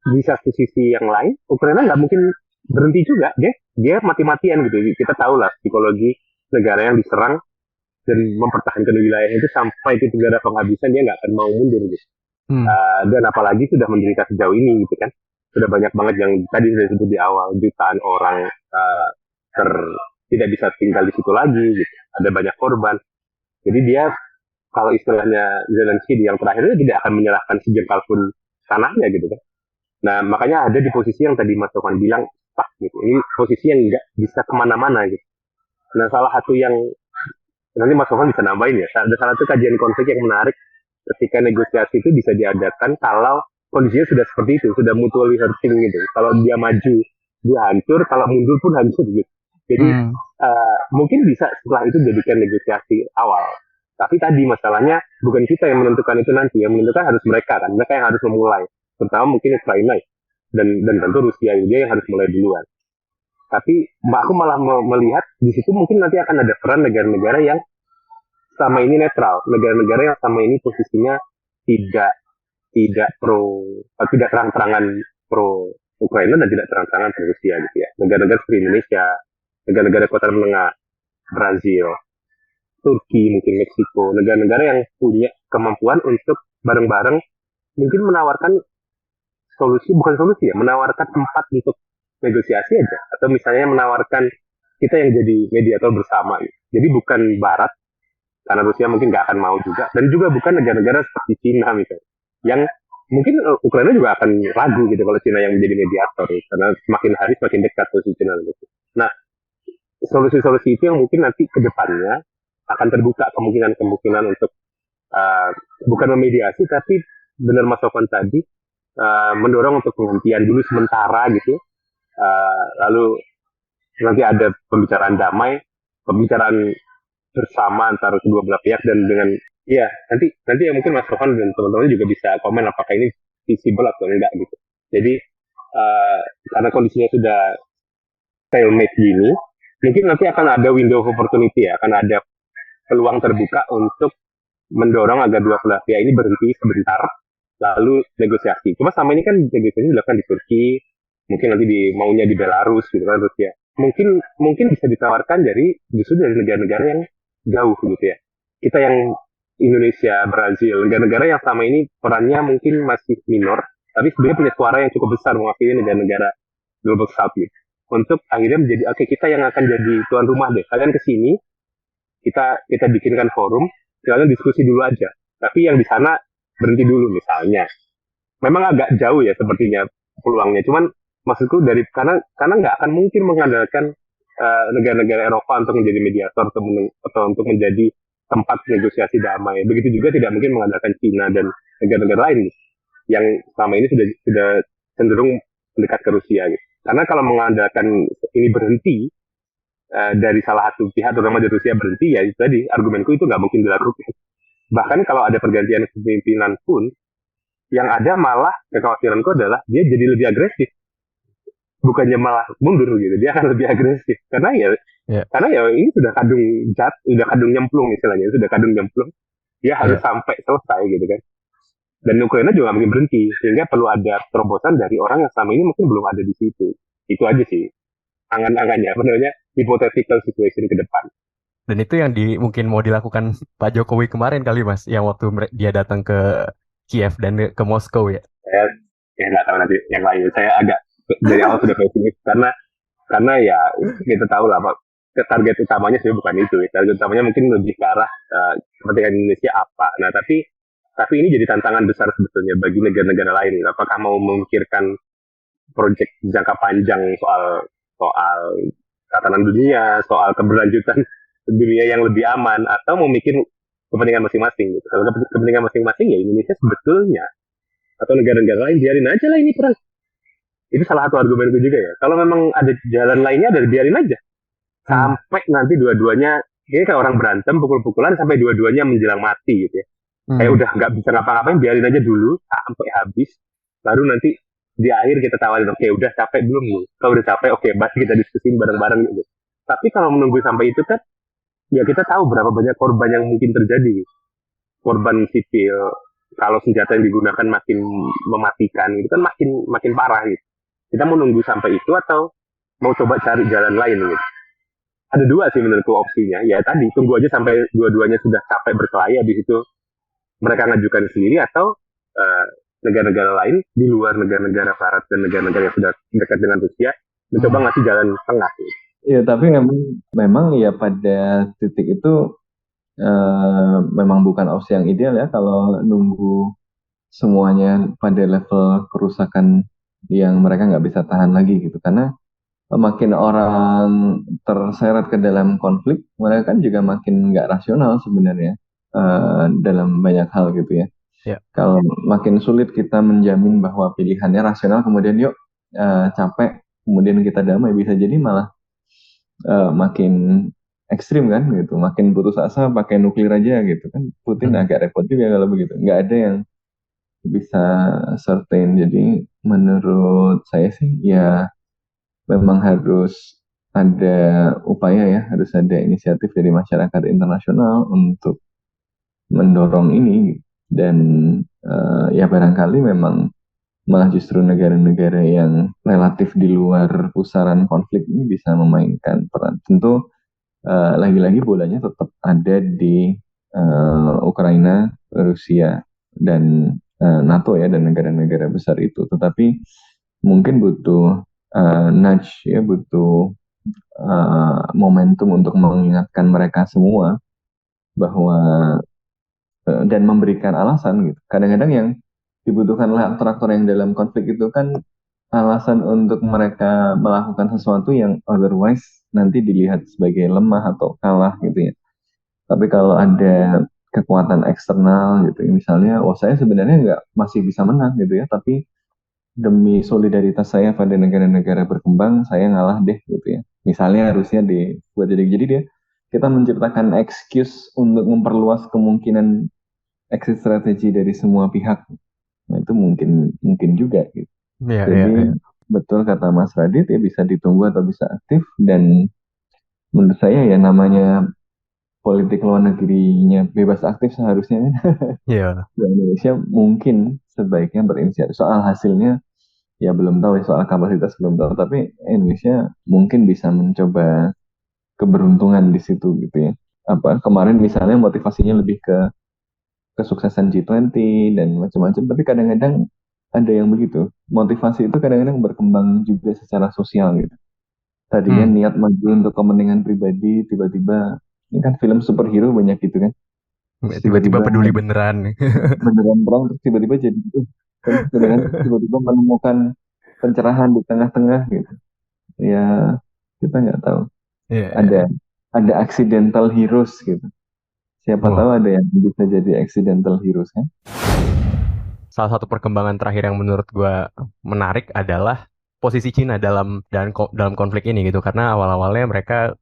Di satu sisi yang lain, Ukraina nggak mungkin berhenti juga, dia mati-matian gitu. Kita tahu lah psikologi negara yang diserang dan mempertahankan wilayah itu sampai titik darah penghabisan, dia nggak akan mau mundur gitu. Dan apalagi sudah menderita sejauh ini gitu kan, sudah banyak banget yang tadi sudah disebut di awal, jutaan orang tidak bisa tinggal di situ lagi gitu. Ada banyak korban. Jadi dia, kalau istilahnya Zelensky yang terakhir itu tidak akan menyerahkan sejengkal pun tanahnya gitu kan. Nah makanya ada di posisi yang tadi Mas Tovan bilang stuck gitu. Ini posisi yang nggak bisa kemana-mana gitu. Nah salah satu yang nanti Mas Tovan bisa nambahin ya, ada salah satu kajian konflik yang menarik ketika negosiasi itu bisa diadakan kalau kondisinya sudah seperti itu, sudah mutually hurting gitu. Kalau dia maju dia hancur, kalau mundur pun hancur gitu. Jadi mungkin bisa setelah itu jadikan negosiasi awal. Tapi tadi masalahnya bukan kita yang menentukan itu nanti, yang menentukan harus mereka kan, mereka yang harus memulai. Terutama mungkin Ukraina dan tentu Rusia dia yang harus mulai duluan. Tapi aku malah melihat di situ mungkin nanti akan ada peran negara-negara yang sama ini netral, negara-negara yang sama ini posisinya tidak terang-terangan pro Ukraina dan tidak terang-terangan pro Rusia gitu ya. Negara-negara seperti Indonesia, negara-negara kota menengah, Brazil, Turki, mungkin Meksiko, negara-negara yang punya kemampuan untuk bareng-bareng mungkin menawarkan menawarkan tempat untuk negosiasi aja, atau misalnya menawarkan kita yang jadi mediator bersama gitu. Jadi bukan Barat, karena Rusia mungkin nggak akan mau juga, dan juga bukan negara-negara seperti Cina misalnya, yang mungkin Ukraina juga akan ragu gitu kalau Cina yang menjadi mediator gitu, karena semakin hari semakin dekat posisi Cina gitu. Nah solusi-solusi itu yang mungkin nanti ke depannya akan terbuka kemungkinan untuk bukan memediasi, tapi benar Mas Sofwan tadi, mendorong untuk penghentian dulu sementara gitu, lalu nanti ada pembicaraan damai, pembicaraan bersama antara kedua belah pihak, dan dengan ya nanti ya mungkin Mas Sofwan dan teman-teman juga bisa komen apakah ini visible atau enggak gitu. Jadi karena kondisinya sudah stalemate gini, mungkin nanti akan ada window of opportunity ya, akan ada peluang terbuka untuk mendorong agar dua belah pihak ini berhenti sebentar, lalu negosiasi. Cuma sama ini kan negosiasi dilakukan di Turki, mungkin nanti maunya di Belarus gitu kan, Rusia. Mungkin bisa ditawarkan justru dari negara-negara yang jauh gitu ya. Kita yang Indonesia, Brazil, negara-negara yang selama ini perannya mungkin masih minor, tapi sebenarnya punya suara yang cukup besar mewakili negara-negara global south gitu. Untuk akhirnya menjadi oke, kita yang akan jadi tuan rumah deh. Kalian kesini, kita bikinkan forum, kalian diskusi dulu aja. Tapi yang di sana berhenti dulu misalnya. Memang agak jauh ya sepertinya peluangnya. Cuman maksudku karena nggak akan mungkin mengandalkan negara-negara Eropa untuk menjadi mediator atau untuk menjadi tempat negosiasi damai. Begitu juga tidak mungkin mengandalkan Cina dan negara-negara lain yang selama ini sudah cenderung mendekat ke Rusia gitu. Karena kalau mengandalkan ini berhenti dari salah satu pihak, terutama dari Rusia berhenti, ya itu tadi argumenku itu nggak mungkin dilakukan. Bahkan kalau ada pergantian kepemimpinan pun, yang ada malah kekhawatiranku adalah dia jadi lebih agresif, bukannya malah mundur gitu. Dia akan lebih agresif karena ini sudah kadung nyemplung istilahnya, sudah kadung nyemplung. Dia harus sampai selesai gitu kan. Dan Ukraina juga mungkin berhenti, sehingga perlu ada terobosan dari orang yang selama ini mungkin belum ada di situ. Itu aja sih angan-angannya, sebenarnya hypothetical situation ke depan. Dan itu yang mungkin mau dilakukan Pak Jokowi kemarin kali Mas, yang waktu dia datang ke Kiev dan ke Moskow ya. Saya nggak tahu nanti yang lain. Saya agak dari awal sudah pesimis karena ya kita tahu lah Pak, target utamanya sebenarnya bukan itu. Target utamanya mungkin lebih ke arah kepentingan Indonesia apa. Nah tapi ini jadi tantangan besar sebetulnya bagi negara-negara lain. Apakah mau memikirkan proyek jangka panjang soal tatanan dunia, soal keberlanjutan dunia yang lebih aman, atau mau mikir kepentingan masing-masing gitu. Kalau kepentingan masing-masing ya Indonesia sebetulnya atau negara-negara lain biarin aja lah ini perang. Itu salah satu argumen itu juga ya. Kalau memang ada jalan lainnya, dari biarin aja. Sampai nanti dua-duanya, kayak orang berantem, pukul-pukulan, sampai dua-duanya menjelang mati gitu ya. Kayak udah nggak bisa ngapa-ngapain, biarin aja dulu, sampai habis. Baru nanti di akhir kita tawarin, oke udah capek belum nih? Kalau udah capek, oke mari kita diskusin bareng-bareng gitu. Tapi kalau menunggu sampai itu kan, ya kita tahu berapa banyak korban yang mungkin terjadi. Korban sipil, kalau senjata yang digunakan makin mematikan, itu kan makin parah gitu. Kita mau nunggu sampai itu atau mau coba cari jalan lain gitu. Ada dua sih menurutku opsinya. Ya tadi, tunggu aja sampai dua-duanya sudah capek berkelahi, habis itu mereka ngajukan sendiri, atau negara-negara lain di luar negara-negara Barat dan negara-negara yang sudah dekat dengan Rusia mencoba ngasih jalan tengah. Iya, tapi memang ya pada titik itu memang bukan opsi yang ideal ya kalau nunggu semuanya pada level kerusakan yang mereka nggak bisa tahan lagi gitu. Karena makin orang terseret ke dalam konflik, mereka kan juga makin nggak rasional sebenarnya dalam banyak hal gitu ya. Kalau makin sulit kita menjamin bahwa pilihannya rasional, kemudian yuk capek, kemudian kita damai, bisa jadi malah makin ekstrim kan gitu, makin putus asa pakai nuklir aja gitu kan. Putin agak repot juga kalau begitu, nggak ada yang bisa certain. Jadi menurut saya sih ya memang harus ada upaya ya, harus ada inisiatif dari masyarakat internasional untuk mendorong ini. Dan ya barangkali memang malah justru negara-negara yang relatif di luar pusaran konflik ini bisa memainkan peran. Tentu lagi-lagi bolanya tetap ada di Ukraina, Rusia, dan NATO ya, dan negara-negara besar itu. Tetapi mungkin butuh nudge ya, butuh momentum untuk mengingatkan mereka semua bahwa dan memberikan alasan gitu. Kadang-kadang yang dibutuhkan oleh aktor-aktor yang dalam konflik itu kan alasan untuk mereka melakukan sesuatu yang otherwise nanti dilihat sebagai lemah atau kalah gitu ya. Tapi kalau ada kekuatan eksternal gitu, misalnya, saya sebenarnya masih bisa menang gitu ya, tapi demi solidaritas saya pada negara-negara berkembang, saya ngalah deh gitu ya. Misalnya Rusia dibuat jadi dia, kita menciptakan excuse untuk memperluas kemungkinan exit strategi dari semua pihak. Nah itu mungkin juga gitu. Jadi betul kata Mas Radit ya, bisa ditunggu atau bisa aktif. Dan menurut saya ya namanya politik luar negerinya bebas aktif seharusnya. Dan Indonesia mungkin sebaiknya berinisiatif. Soal hasilnya ya belum tahu ya, soal kapasitas belum tahu. Tapi Indonesia mungkin bisa mencoba keberuntungan di situ gitu ya. Kemarin misalnya motivasinya lebih ke kesuksesan G20 dan macam-macam, tapi kadang-kadang ada yang begitu. Motivasi itu kadang-kadang berkembang juga secara sosial gitu. Tadinya niat maju untuk kepentingan pribadi, tiba-tiba ini kan film superhero banyak gitu kan. Tiba-tiba peduli beneran. Beneran perang, terus tiba-tiba jadi gitu. Tiba-tiba menemukan pencerahan di tengah-tengah gitu. Ya kita nggak tahu. Iya. Ada accidental heroes gitu. Siapa tahu Wah. ada yang bisa jadi accidental heroes kan? Salah satu perkembangan terakhir yang menurut gue menarik adalah posisi Cina dalam konflik ini gitu. Karena awal-awalnya mereka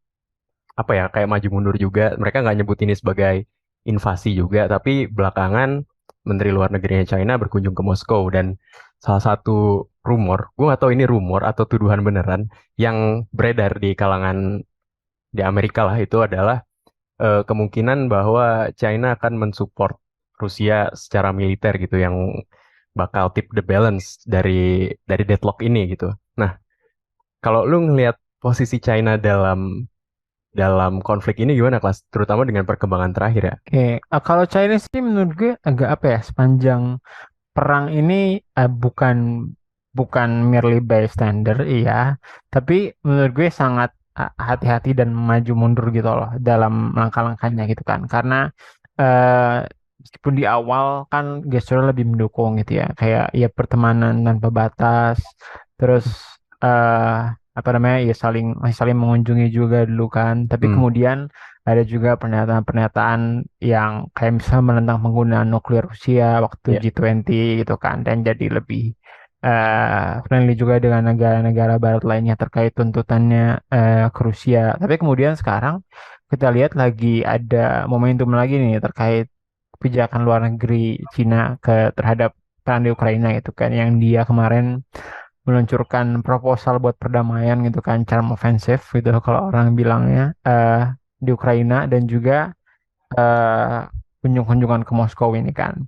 apa ya kayak maju mundur juga. Mereka nggak nyebut ini sebagai invasi juga, tapi belakangan Menteri Luar Negerinya China berkunjung ke Moskow dan salah satu rumor, gue nggak tahu ini rumor atau tuduhan beneran yang beredar di kalangan di Amerika lah itu adalah kemungkinan bahwa China akan mensupport Rusia secara militer gitu yang bakal tip the balance dari deadlock ini gitu. Nah, kalau lu ngelihat posisi China dalam konflik ini gimana kelas terutama dengan perkembangan terakhir ya? Oke, kalau China sih menurut gue agak apa ya, sepanjang perang ini bukan bukan merely bystander, iya, tapi menurut gue sangat hati-hati dan maju mundur gitu loh dalam langkah-langkahnya gitu kan, karena eh, meskipun di awal kan gesturnya lebih mendukung gitu ya, kayak ya pertemanan tanpa batas, terus eh apa namanya ya masih saling mengunjungi juga dulu kan, tapi Hmm, kemudian ada juga pernyataan-pernyataan yang kayak misalnya menentang penggunaan nuklir Rusia waktu ya, G20 gitu kan, dan jadi lebih friendly juga dengan negara-negara Barat lainnya terkait tuntutannya ke Rusia. Tapi kemudian sekarang kita lihat lagi ada momentum lagi nih terkait kebijakan luar negeri Cina terhadap perang di Ukraina gitu kan, yang dia kemarin meluncurkan proposal buat perdamaian gitu kan, charm offensive gitu kalau orang bilangnya, di Ukraina, dan juga eh, kunjungan ke Moskow ini kan.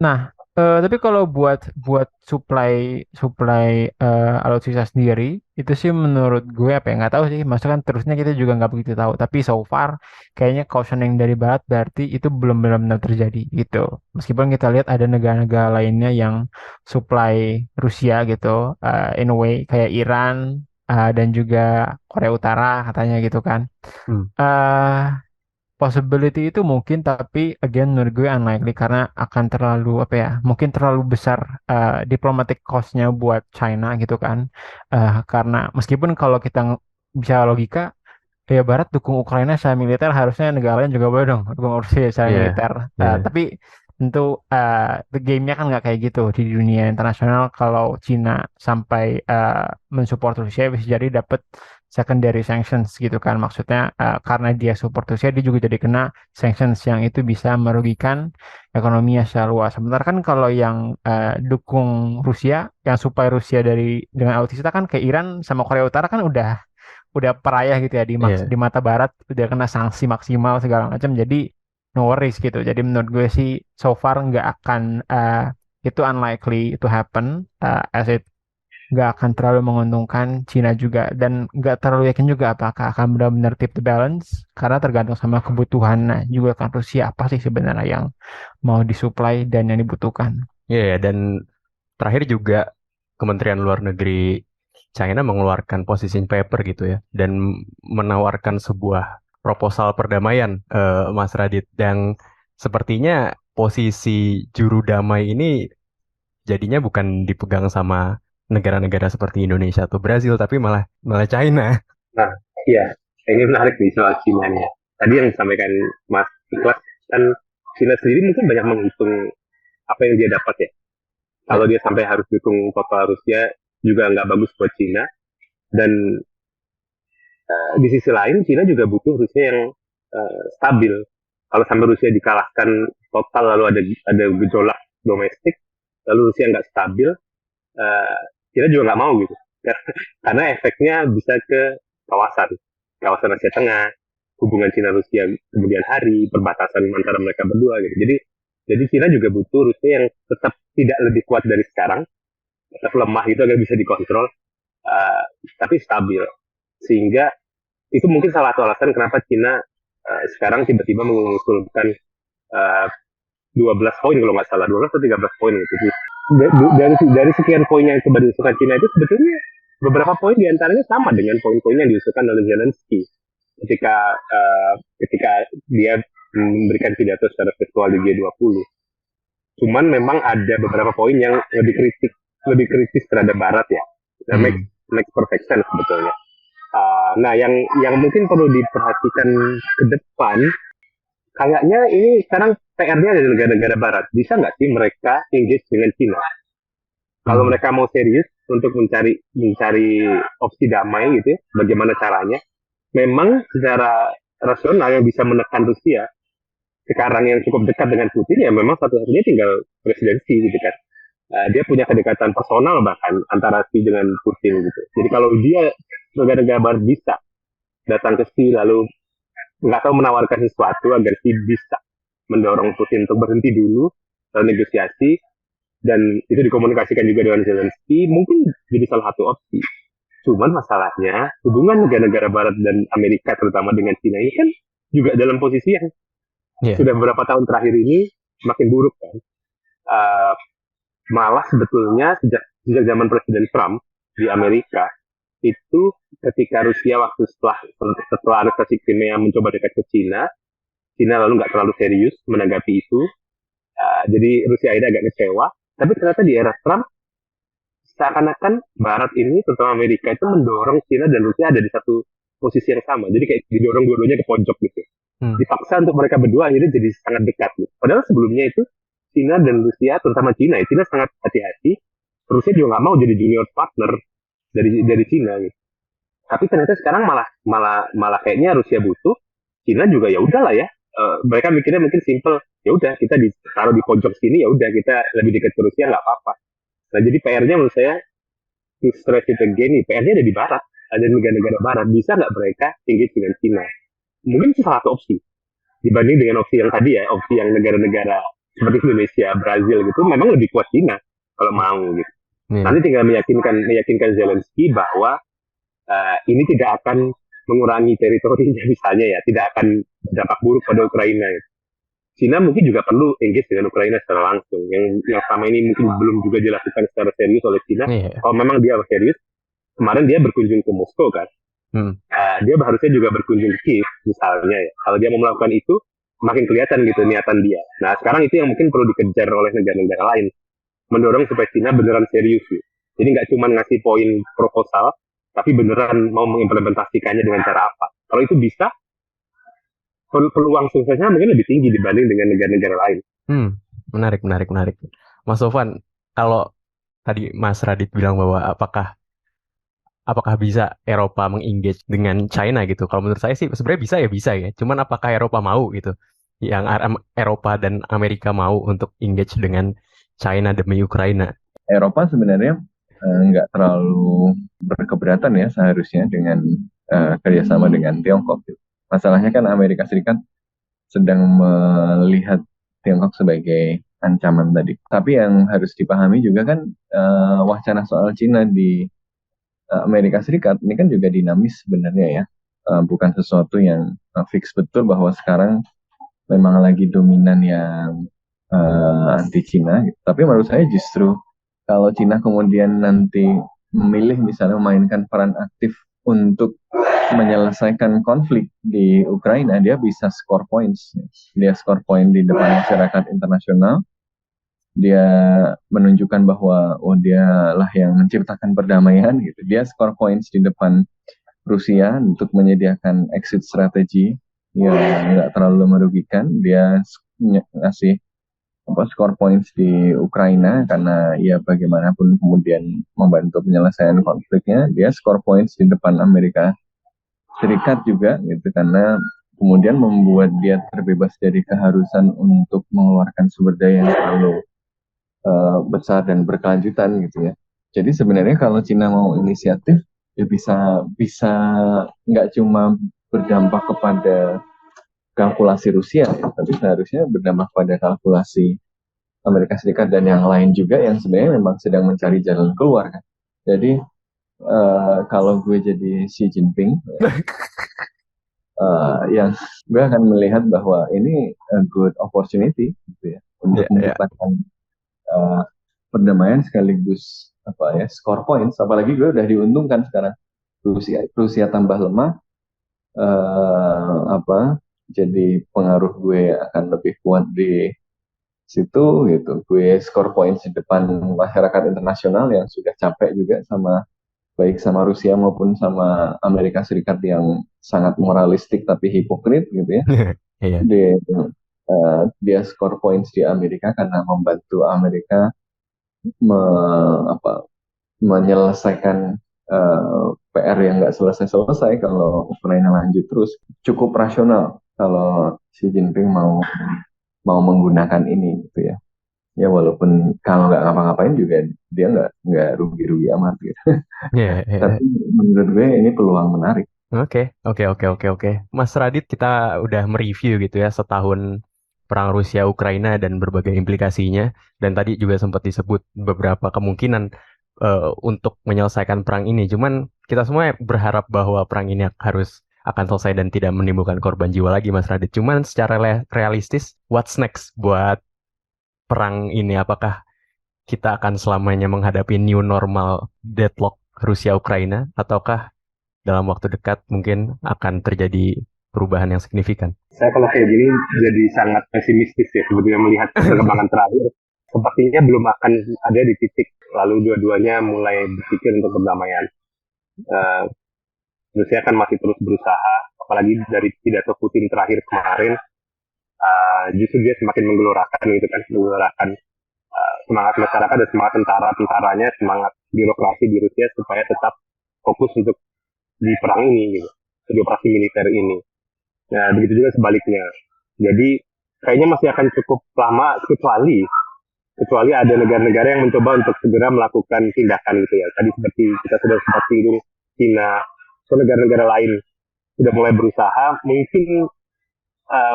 Nah, tapi kalau buat buat supply supply alutsista sendiri itu sih menurut gue apa ya, nggak tahu sih. Maksudnya kan terusnya kita juga nggak begitu tahu. Tapi so far kayaknya cautioning dari Barat berarti itu belum benar-benar terjadi gitu. Meskipun kita lihat ada negara-negara lainnya yang supply Rusia gitu, in a way kayak Iran dan juga Korea Utara katanya gitu kan. hmm, eh Possibility itu mungkin, tapi again menurut gue unlikely karena akan terlalu apa ya, mungkin terlalu besar diplomatic cost-nya buat China gitu kan. Karena meskipun kalau kita bisa logika, ya Barat dukung Ukraina secara militer, harusnya negara lain juga boleh dong dukung Rusia secara iya, militer. iya, Tapi tentu the game-nya kan nggak kayak gitu di dunia internasional. Kalau Cina sampai mensupport Rusia, bisa jadi dapat secondary sanctions gitu kan. Maksudnya karena dia support Rusia, dia juga jadi kena sanctions yang itu bisa merugikan ekonominya secara luas. Sementara kan kalau yang dukung Rusia, yang supply Rusia dengan alutsista kan kayak Iran sama Korea Utara kan udah payah gitu ya iya. di mata Barat, udah kena sanksi maksimal segala macam, jadi no worries gitu. Jadi menurut gue sih so far nggak akan itu unlikely to happen, as it nggak akan terlalu menguntungkan Cina juga, dan nggak terlalu yakin juga apakah akan benar-benar tip the balance karena tergantung sama kebutuhan. Nah juga kan Rusia apa sih sebenarnya yang mau disuplai dan yang dibutuhkan. Iya, iya. Dan terakhir juga Kementerian Luar Negeri China mengeluarkan position paper gitu ya dan menawarkan sebuah proposal perdamaian Mas Radit dan sepertinya posisi juru damai ini jadinya bukan dipegang sama negara-negara seperti Indonesia atau Brazil tapi malah malah China. Nah, iya, ini menarik nih soal Cina nih. Tadi yang disampaikan Mas Ikhlas, kan Cina sendiri mungkin banyak menghitung apa yang dia dapat ya. Ya, Kalau dia sampai harus dukung total Rusia, juga nggak bagus buat Cina. Dan di sisi lain, Cina juga butuh Rusia yang stabil. Kalau sampai Rusia dikalahkan total, lalu ada gejolak domestik, lalu Rusia nggak stabil, uh, Cina juga nggak mau gitu. Karena efeknya bisa ke kawasan, kawasan Asia Tengah, hubungan Cina Rusia kemudian hari, perbatasan antara mereka berdua gitu. Jadi Cina juga butuh Rusia yang tetap tidak lebih kuat dari sekarang, tetap lemah itu agar bisa dikontrol, uh, tapi stabil. Sehingga itu mungkin salah satu alasan kenapa Cina sekarang tiba-tiba mengusulkan uh, 12 poin kalau nggak salah, 12 atau 13 poin gitu. Dari sekian poin yang coba diusulkan Cina itu sebetulnya beberapa poin diantaranya sama dengan poin-poin yang diusulkan oleh Zelensky ketika dia memberikan pidato secara virtual di G20. Cuman memang ada beberapa poin yang lebih kritik lebih kritis terhadap Barat ya. Nah, make perfect sense sebetulnya. Nah, yang mungkin perlu diperhatikan ke depan, kayaknya ini sekarang PR-nya dari negara-negara Barat. Bisa nggak sih mereka engage dengan Cina? Kalau mereka mau serius untuk mencari opsi damai gitu ya, bagaimana caranya? Memang secara rasional yang bisa menekan Rusia sekarang yang cukup dekat dengan Putin ya memang satu-satunya tinggal presidensi gitu kan. Dia punya kedekatan personal bahkan antara Xi dengan Putin gitu. Jadi kalau dia negara-negara Barat bisa datang ke Xi lalu nggak tahu menawarkan sesuatu agar Xi bisa mendorong Putin untuk berhenti dulu lalu negosiasi dan itu dikomunikasikan juga dengan Zelensky, mungkin jadi salah satu opsi. Cuman masalahnya hubungan negara-negara Barat dan Amerika terutama dengan Cina ini kan juga dalam posisi yang sudah beberapa tahun terakhir ini makin buruk kan. Malah sebetulnya sejak zaman Presiden Trump di Amerika itu ketika Rusia waktu setelah aneksasi Crimea mencoba dekat ke Cina lalu nggak terlalu serius menanggapi itu, jadi Rusia akhirnya agak kecewa. Tapi ternyata di era Trump seakan-akan Barat ini terutama Amerika itu mendorong Cina dan Rusia ada di satu posisi yang sama, jadi kayak didorong dua-duanya ke pojok gitu. Dipaksa untuk mereka berdua akhirnya jadi sangat dekat gitu. Padahal sebelumnya itu Cina dan Rusia, terutama Cina sangat hati-hati. Rusia juga nggak mau jadi junior partner dari Cina gitu. Tapi ternyata sekarang malah kayaknya Rusia butuh, Cina juga ya udahlah ya. Mereka mikirnya mungkin simple, ya udah kita ditaruh di pojok sini, ya udah kita lebih dekat ke Rusia nggak apa-apa. Nah jadi PR-nya menurut saya to stress it again nih, PR-nya ada di Barat, ada negara-negara Barat, bisa nggak mereka engage dengan Cina? Mungkin itu salah satu opsi dibanding dengan opsi yang tadi ya, opsi yang negara-negara seperti Indonesia, Brazil gitu, memang lebih kuat Cina kalau mau gitu. Nanti tinggal meyakinkan Zelensky bahwa ini tidak akan mengurangi teritorinya misalnya ya, tidak akan berdampak buruk pada Ukraina. Cina mungkin juga perlu engage dengan Ukraina secara langsung, yang selama ini mungkin belum juga dilakukan secara serius oleh Cina. Kalau memang dia serius, kemarin dia berkunjung ke Moskow kan, dia harusnya juga berkunjung ke Kiev misalnya ya. Kalau dia mau melakukan itu, makin kelihatan gitu niatan dia. Nah sekarang itu yang mungkin perlu dikejar oleh negara-negara lain, mendorong supaya Cina beneran serius gitu. Jadi nggak cuma ngasih poin proposal, tapi beneran mau mengimplementasikannya dengan cara apa. Kalau itu bisa, peluang suksesnya mungkin lebih tinggi dibanding dengan negara-negara lain. Menarik. Mas Sofwan, kalau tadi Mas Radit bilang bahwa apakah bisa Eropa mengengage dengan China gitu? Kalau menurut saya sih sebenarnya bisa ya. Cuman apakah Eropa mau gitu? Yang Eropa dan Amerika mau untuk engage dengan China demi Ukraina? Eropa sebenarnya nggak terlalu berkeberatan ya seharusnya dengan kerjasama dengan Tiongkok. Masalahnya kan Amerika Serikat sedang melihat Tiongkok sebagai ancaman tadi. Tapi yang harus dipahami juga kan wacana soal Cina di Amerika Serikat ini kan juga dinamis sebenarnya ya. Bukan sesuatu yang fix betul bahwa sekarang memang lagi dominan yang anti Cina. Tapi menurut saya justru kalau Cina kemudian nanti memilih misalnya memainkan peran aktif untuk menyelesaikan konflik di Ukraina, dia bisa score points. Dia score point di depan masyarakat internasional. Dia menunjukkan bahwa dia lah yang menciptakan perdamaian gitu. Dia score points di depan Rusia untuk menyediakan exit strategi yang nggak terlalu merugikan. Dia ngasih score points di Ukraina karena ya bagaimanapun kemudian membantu penyelesaian konfliknya. Dia score points di depan Amerika Serikat juga gitu karena kemudian membuat dia terbebas dari keharusan untuk mengeluarkan sumber daya yang terlalu besar dan berkelanjutan gitu ya. Jadi sebenarnya kalau Cina mau inisiatif ya bisa nggak cuma berdampak kepada kalkulasi Rusia, tapi seharusnya berdampak pada kalkulasi Amerika Serikat dan yang lain juga yang sebenarnya memang sedang mencari jalan keluar kan. Jadi kalau gue jadi Xi Jinping, yang gue akan melihat bahwa ini a good opportunity gitu ya untuk menciptakan perdamaian sekaligus score points. Apalagi gue udah diuntungkan sekarang Rusia tambah lemah. Jadi pengaruh gue akan lebih kuat di situ gitu. Gue score points di depan masyarakat internasional yang sudah capek juga baik sama Rusia maupun sama Amerika Serikat yang sangat moralistik tapi hipokrit gitu ya. Iya. Dia skor points di Amerika karena membantu Amerika menyelesaikan PR yang nggak selesai-selesai kalau Ukraina lanjut terus. Cukup rasional kalau Xi Jinping mau menggunakan ini gitu ya. Ya walaupun kalau nggak ngapa-ngapain juga dia nggak rugi-rugi amat gitu. Tapi menurut gue ini peluang menarik. Oke. Mas Radit, kita udah mereview gitu ya setahun perang Rusia-Ukraina dan berbagai implikasinya. Dan tadi juga sempat disebut beberapa kemungkinan untuk menyelesaikan perang ini. Cuman kita semua berharap bahwa perang ini akan selesai dan tidak menimbulkan korban jiwa lagi, Mas Radit. Cuman secara realistis, what's next buat perang ini? Apakah kita akan selamanya menghadapi new normal deadlock Rusia-Ukraina, ataukah dalam waktu dekat mungkin akan terjadi perubahan yang signifikan? Saya kalau kayak gini jadi sangat pesimistis ya, sebetulnya melihat perkembangan terakhir. Sepertinya belum akan ada di titik lalu dua-duanya mulai berpikir untuk perdamaian. Rusia kan masih terus berusaha, apalagi dari pidato Putin terakhir kemarin, justru dia semakin menggelorakan semangat masyarakat dan semangat tentaranya, semangat birokrasi di Rusia supaya tetap fokus untuk di perang ini gitu, di operasi militer ini. Nah, begitu juga sebaliknya. Jadi kayaknya masih akan cukup lama kecuali ada negara-negara yang mencoba untuk segera melakukan tindakan gitu ya. Tadi seperti kita sudah sempat singgung China, negara-negara lain sudah mulai berusaha, mungkin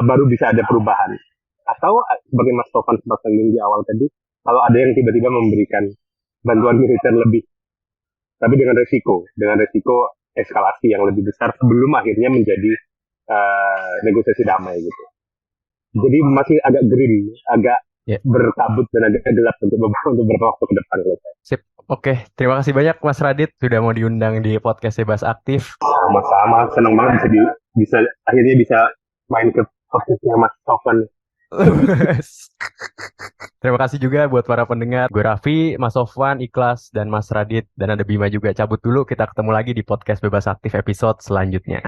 baru bisa ada perubahan. Atau seperti Mas Tovan sempat singgung di awal tadi, kalau ada yang tiba-tiba memberikan bantuan militer lebih, tapi dengan resiko eskalasi yang lebih besar sebelum akhirnya menjadi negosiasi damai gitu. Jadi masih agak green, agak berkabut dan agak gelap untuk beberapa waktu ke depan. Sip, oke. Terima kasih banyak Mas Radit sudah mau diundang di podcast Bebas Aktif. Sama-sama, senang banget akhirnya bisa main ke podcastnya Mas Tovan. Terima kasih juga buat para pendengar. Gue Raffi, Mas Sofwan, Ikhlas, dan Mas Radit. Dan ada Bima juga. Cabut dulu, kita ketemu lagi di podcast Bebas Aktif episode selanjutnya.